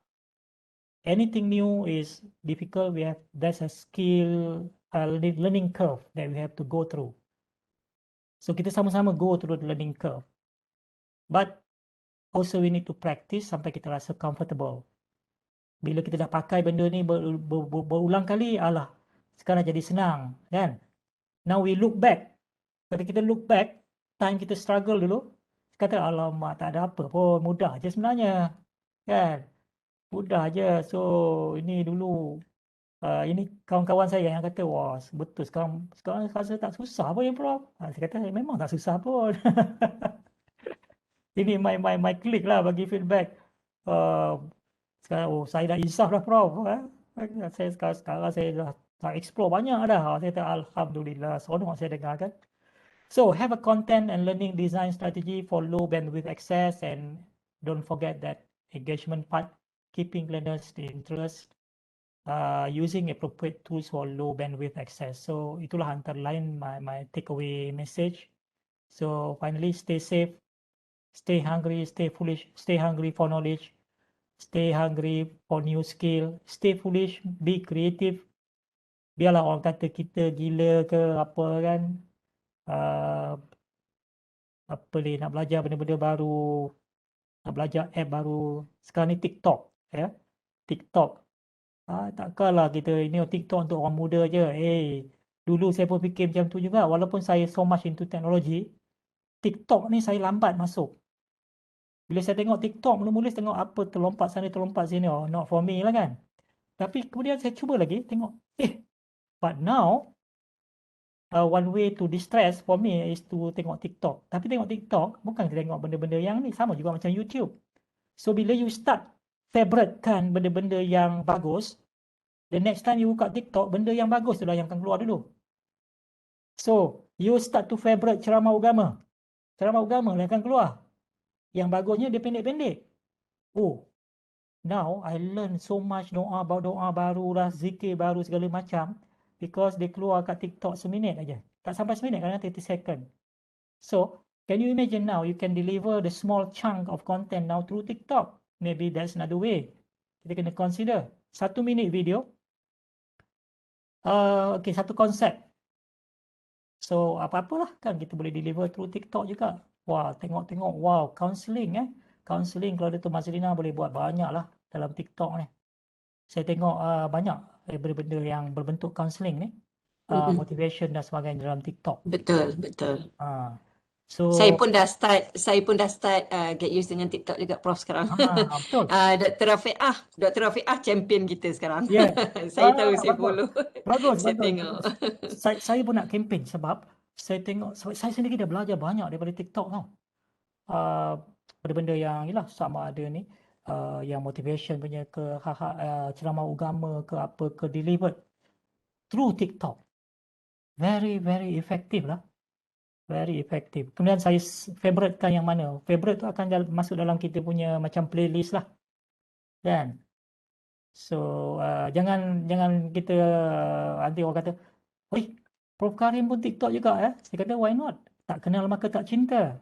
Anything new is difficult. There's a skill, learning curve that we have to go through. So kita sama-sama go through the learning curve. But also we need to practice sampai kita rasa comfortable. Bila kita dah pakai benda ni berulang kali, sekarang jadi senang kan. Now we look back. Kalau kita look back, time kita struggle dulu, kata alamak tak ada apa pun, mudah je sebenarnya kan. Mudah je. So ini dulu ini kawan-kawan saya yang kata wah betul sekarang rasa tak susah pun ya Prof. Saya kata memang tak susah pun. Ini my click lah bagi feedback. Sekarang saya dah insaf dah Prof. Saya sekarang saya dah explore banyak dah. Saya kata alhamdulillah, seronok saya dengar kan. So have a content and learning design strategy for low bandwidth access, and don't forget that engagement part, keeping learners the interest, using appropriate tools for low bandwidth access. So itulah antara lain my takeaway message. So finally, stay safe, stay hungry, stay foolish, stay hungry for knowledge, stay hungry for new skill, stay foolish, be creative. Biarlah orang kata kita gila ke apa kan, apa ni, nak belajar benda-benda baru, nak belajar app baru. Sekarang ni TikTok, ya. TikTok. Takkanlah kita ini TikTok untuk orang muda je. Dulu saya pun fikir macam tu juga. Walaupun saya so much into teknologi, TikTok ni saya lambat masuk. Bila saya tengok TikTok, mula-mula saya tengok apa terlompat sana, terlompat sini. Oh, not for me lah kan. Tapi kemudian saya cuba lagi tengok. But now, one way to distress for me is to tengok TikTok. Tapi tengok TikTok, bukan tengok benda-benda yang ni. Sama juga macam YouTube. So, bila you start favorite kan benda-benda yang bagus, the next time you buka TikTok, benda yang bagus tu lah yang akan keluar dulu. So, you start to favorite ceramah agama. Ceramah agama lah akan keluar. Yang bagusnya dia pendek-pendek. Oh, now I learn so much doa baru lah, zikir baru segala macam, because dia keluar kat TikTok seminit aja. Tak sampai seminit, kadang 30 second. So, can you imagine now you can deliver the small chunk of content now through TikTok? Maybe that's another way. Kita kena consider 1 minit video. Okay, satu konsep. So, apa-apalah kan kita boleh deliver through TikTok juga. Wah, tengok-tengok. Wow, counselling Counselling kalau Dato' Mazlina boleh buat banyak lah dalam TikTok ni. Saya tengok banyak benda-benda yang berbentuk counselling ni. Motivation dan sebagainya dalam TikTok.
Betul.
So,
saya pun dah start get used dengan TikTok juga, Prof, sekarang.
betul.
Dr. Rafiqah champion kita sekarang.
Yeah.
Saya tahu, saya
bagus.
follow.
Bagus,
Saya
bagus.
tengok.
Saya pun nak campaign sebab saya tengok, saya sendiri dah belajar banyak daripada TikTok tau. Benda-benda yang ialah sama ada ni, yang motivation punya ke ceramah agama ke apa ke delivered through TikTok. Very, very effective lah. Very effective. Kemudian saya favoritekan yang mana? Favorite tu akan masuk dalam kita punya macam playlist lah. Kan? So, jangan kita nanti orang kata, "Oi, Prof Karim pun TikTok juga ya." Saya kata, "Why not? Tak kenal maka tak cinta.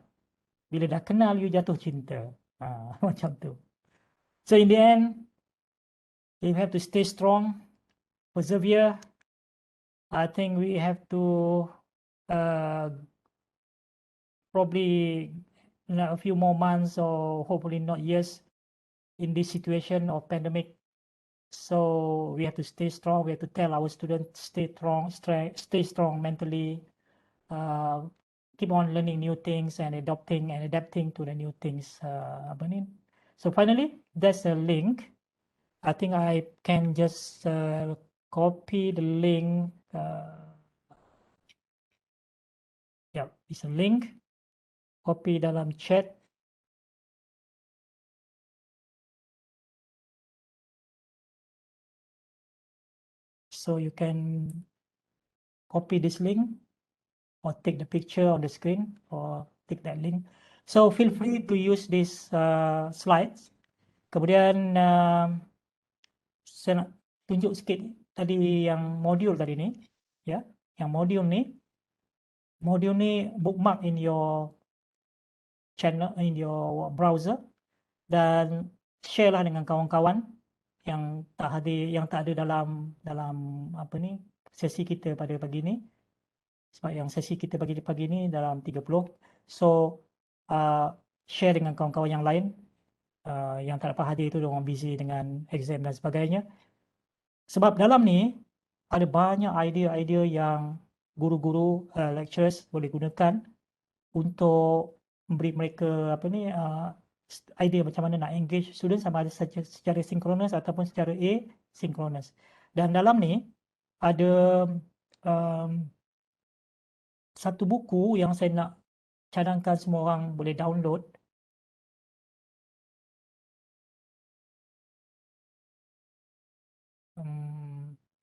Bila dah kenal, you jatuh cinta." Macam tu. So, in the end, you have to stay strong, persevere. I think we have to probably a few more months or hopefully not years in this situation of pandemic. So we have to stay strong. We have to tell our students stay strong mentally. Keep on learning new things and adapting to the new things. So finally, there's a link. I think I can just copy the link. Yeah, it's a link. Copy dalam chat. So you can copy this link or take the picture on the screen or take that link. So feel free to use these slides. Kemudian saya nak tunjuk sikit tadi yang modul tadi ni, ya, yang modul ni bookmark in your channel, in your browser, dan share lah dengan kawan-kawan yang tak ada dalam apa ni sesi kita pada pagi ni. Sebab yang sesi kita pagi ni dalam 30. So share dengan kawan-kawan yang lain yang tak dapat hadir tu, orang busy dengan exam dan sebagainya. Sebab dalam ni ada banyak idea-idea yang guru-guru, lecturers boleh gunakan untuk memberi mereka apa ni idea macam mana nak engage student, sama ada secara synchronous ataupun secara asynchronous. Dan dalam ni ada satu buku yang saya nak cadangkan semua orang boleh download.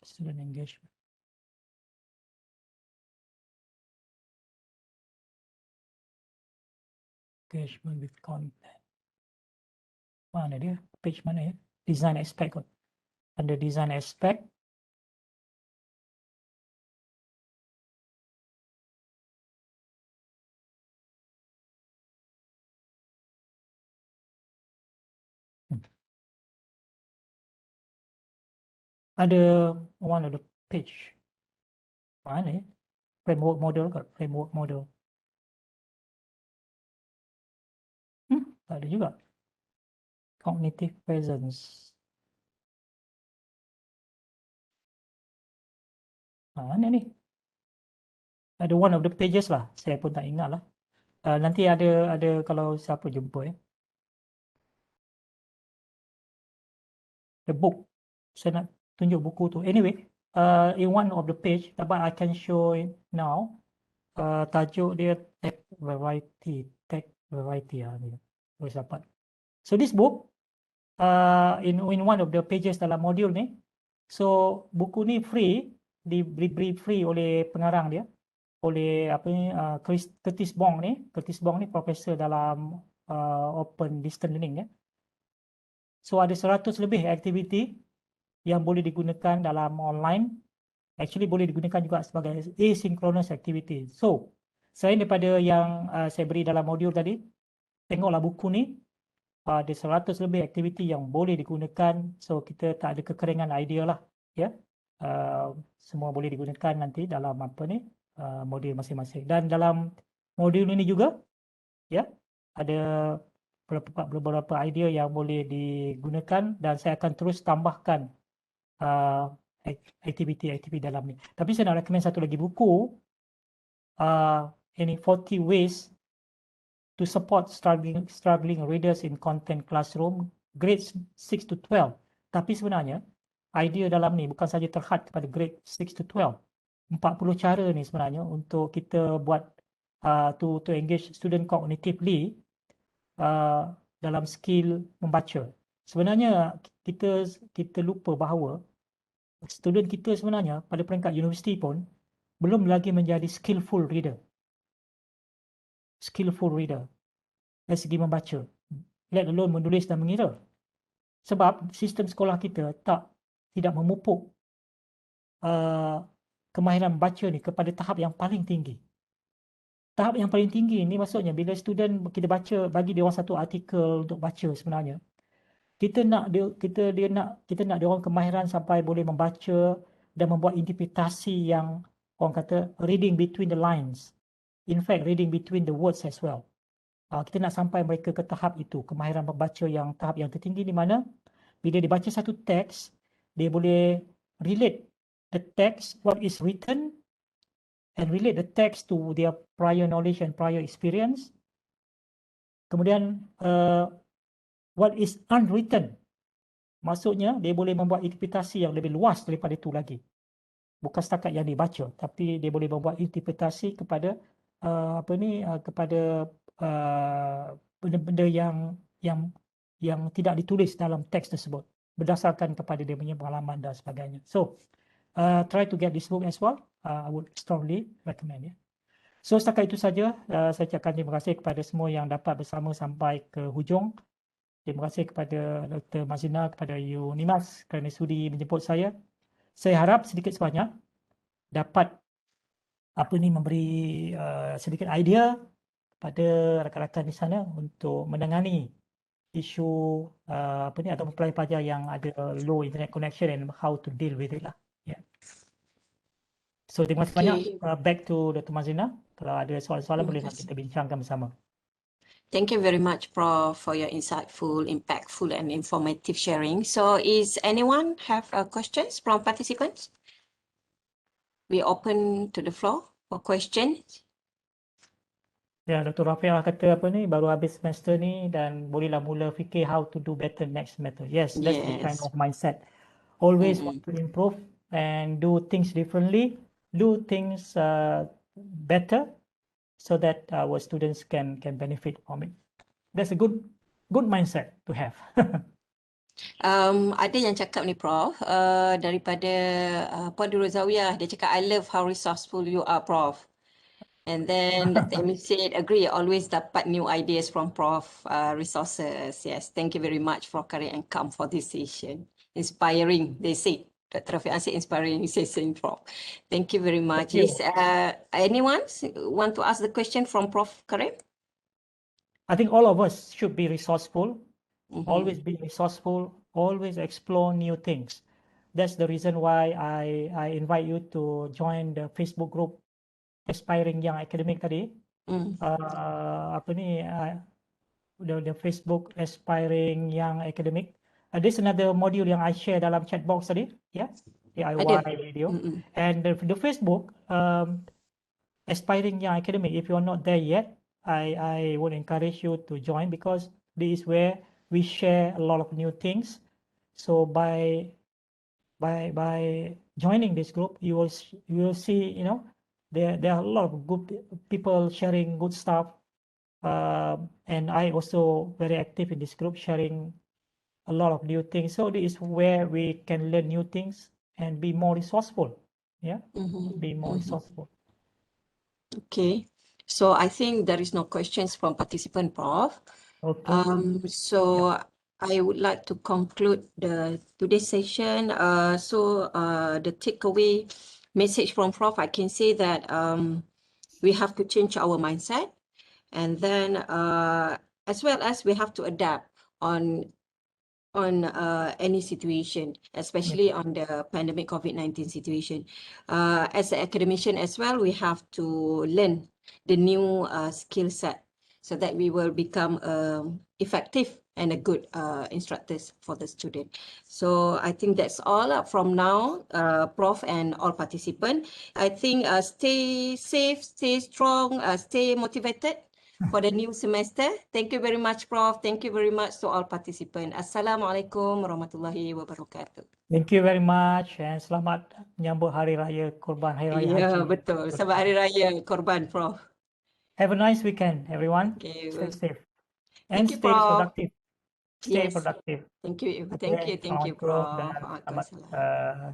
Student engagement. Engagement with content. Mana dia? Page mana ya? Design aspect kot. Under design aspect. Ada one of the page. Mana ya? Framework model kot. Framework model. Tak ada juga. Cognitive presence. Mana ni? Ada one of the pages lah. Saya pun tak ingat lah. Nanti ada kalau siapa jumpa ya. The book. Saya nak tunjuk buku tu. Anyway, in one of the page, but I can show it now. Tajuk dia tech variety ni. Boleh dapat. So this book, in one of the pages dalam modul ni, so buku ni free, diberi free oleh pengarang dia, oleh apa ni, Curtis Bong ni. Curtis Bong ni profesor dalam open distance learning ya. So ada 100 lebih aktiviti yang boleh digunakan dalam online. Actually boleh digunakan juga sebagai asynchronous activity. So selain daripada yang saya beri dalam modul tadi, tengoklah buku ni. Ada 100 lebih aktiviti yang boleh digunakan. So kita tak ada kekeringan idea lah ya. Semua boleh digunakan nanti dalam apa ni, modul masing-masing. Dan dalam modul ini juga ya, ada beberapa idea yang boleh digunakan dan saya akan terus tambahkan aktiviti-aktiviti dalam ni. Tapi saya nak recommend satu lagi buku, ini 40 Ways to Support Struggling Readers in Content Classroom, grades 6 to 12. Tapi sebenarnya idea dalam ni bukan saja terhad kepada grade 6 to 12. 40 cara ni sebenarnya untuk kita buat to engage student cognitively dalam skill membaca. Sebenarnya kita lupa bahawa student kita sebenarnya pada peringkat universiti pun belum lagi menjadi skillful reader. Skillful reader dari segi membaca, let alone menulis dan mengira. Sebab sistem sekolah kita tidak memupuk kemahiran membaca ni kepada tahap yang paling tinggi. Tahap yang paling tinggi ni maksudnya bila student kita baca, bagi dia orang satu artikel untuk baca sebenarnya, kita nak dia orang kemahiran sampai boleh membaca dan membuat interpretasi yang orang kata reading between the lines. In fact, reading between the words as well. Kita nak sampai mereka ke tahap itu, kemahiran membaca yang tahap yang tertinggi, di mana bila dia baca satu teks, dia boleh relate the text, what is written, and relate the text to their prior knowledge and prior experience. Kemudian what is unwritten, maksudnya dia boleh membuat interpretasi yang lebih luas daripada itu lagi. Bukan setakat yang dibaca, tapi dia boleh membuat interpretasi kepada kepada benda-benda yang tidak ditulis dalam teks tersebut berdasarkan kepada dia punya pengalaman dan sebagainya. So try to get this book as well. I would strongly recommend ya. So setakat itu saja. Saya ucapkan terima kasih kepada semua yang dapat bersama sampai ke hujung. Terima kasih kepada Dr. Mazina, kepada UNIMAS kerana sudi menjemput saya. Saya harap sedikit sebanyak dapat memberi sedikit idea kepada rakan-rakan di sana untuk menangani isu atau pelajar yang ada low internet connection and how to deal with it lah. Yeah. So terima kasih banyak. Back to Dr. Mazina. Kalau ada soalan-soalan boleh nanti kita bincangkan bersama.
Thank you very much, Prof, for your insightful, impactful, and informative sharing. So, is anyone have questions from participants? We open to the floor for questions.
Ya, Dr. Rafiq kata baru habis semester ni dan bolehlah mula fikir how to do better next semester. Yes, that's the kind of mindset. Always want to improve and do things differently, do things better, so that our students can benefit from it. That's a good mindset to have.
Ada yang cakap ni, Prof, daripada Puan Duruzawiyah, dia cakap, I love how resourceful you are, Prof. And then Dr. Amy said, agree, always dapat new ideas from Prof resources. Yes, thank you very much for Karim and Kam for this session. Inspiring, they say. Dr. Rafiq said inspiring session, Prof. Thank you very much.
you.
Is anyone want to ask the question from Prof Karim?
I think all of us should be resourceful,
Mhm.
always be resourceful, always explore new things. That's the reason why I invite you to join the Facebook group Aspiring Young Academic tadi. Apa ni, the Facebook Aspiring Young Academic. There's another module yang I share dalam chat box tadi, ya, DIY video. And the Facebook Aspiring Young Academic, if you're not there yet, I would encourage you to join, because this is where we share a lot of new things. So by joining this group, you will see, you know, there are a lot of good people sharing good stuff, and I also very active in this group, sharing a lot of new things. So this is where we can learn new things and be more resourceful. Yeah, be more resourceful.
Okay, so I think there is no questions from participant, Prof.
Okay.
So I would like to conclude today's session. The takeaway message from Prof, I can say that we have to change our mindset, and then as well as we have to adapt on any situation, especially on the pandemic COVID-19 situation. As an academician as well, we have to learn the new skill set so that we will become effective and a good instructors for the student. So I think that's all from now, Prof and all participants. I think stay safe, stay strong, stay motivated for the new semester. Thank you very much, Prof. Thank you very much to all participants. Assalamualaikum warahmatullahi wabarakatuh.
Thank you very much, and selamat menyambut Hari Raya Kurban, Hari Raya Haji.
Ya, betul. Selamat Hari Raya Korban, Prof.
Have a nice weekend, everyone.
Okay.
Stay safe and
Thank you,
stay
Prof.
productive. Stay
Yes.
productive.
Thank you.
Okay,
Thank you,
salam
Prof.
dan selamat
Waalaikumsalam.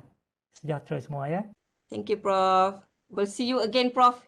sejahtera semua ya.
Thank you, Prof. We'll see you again, Prof.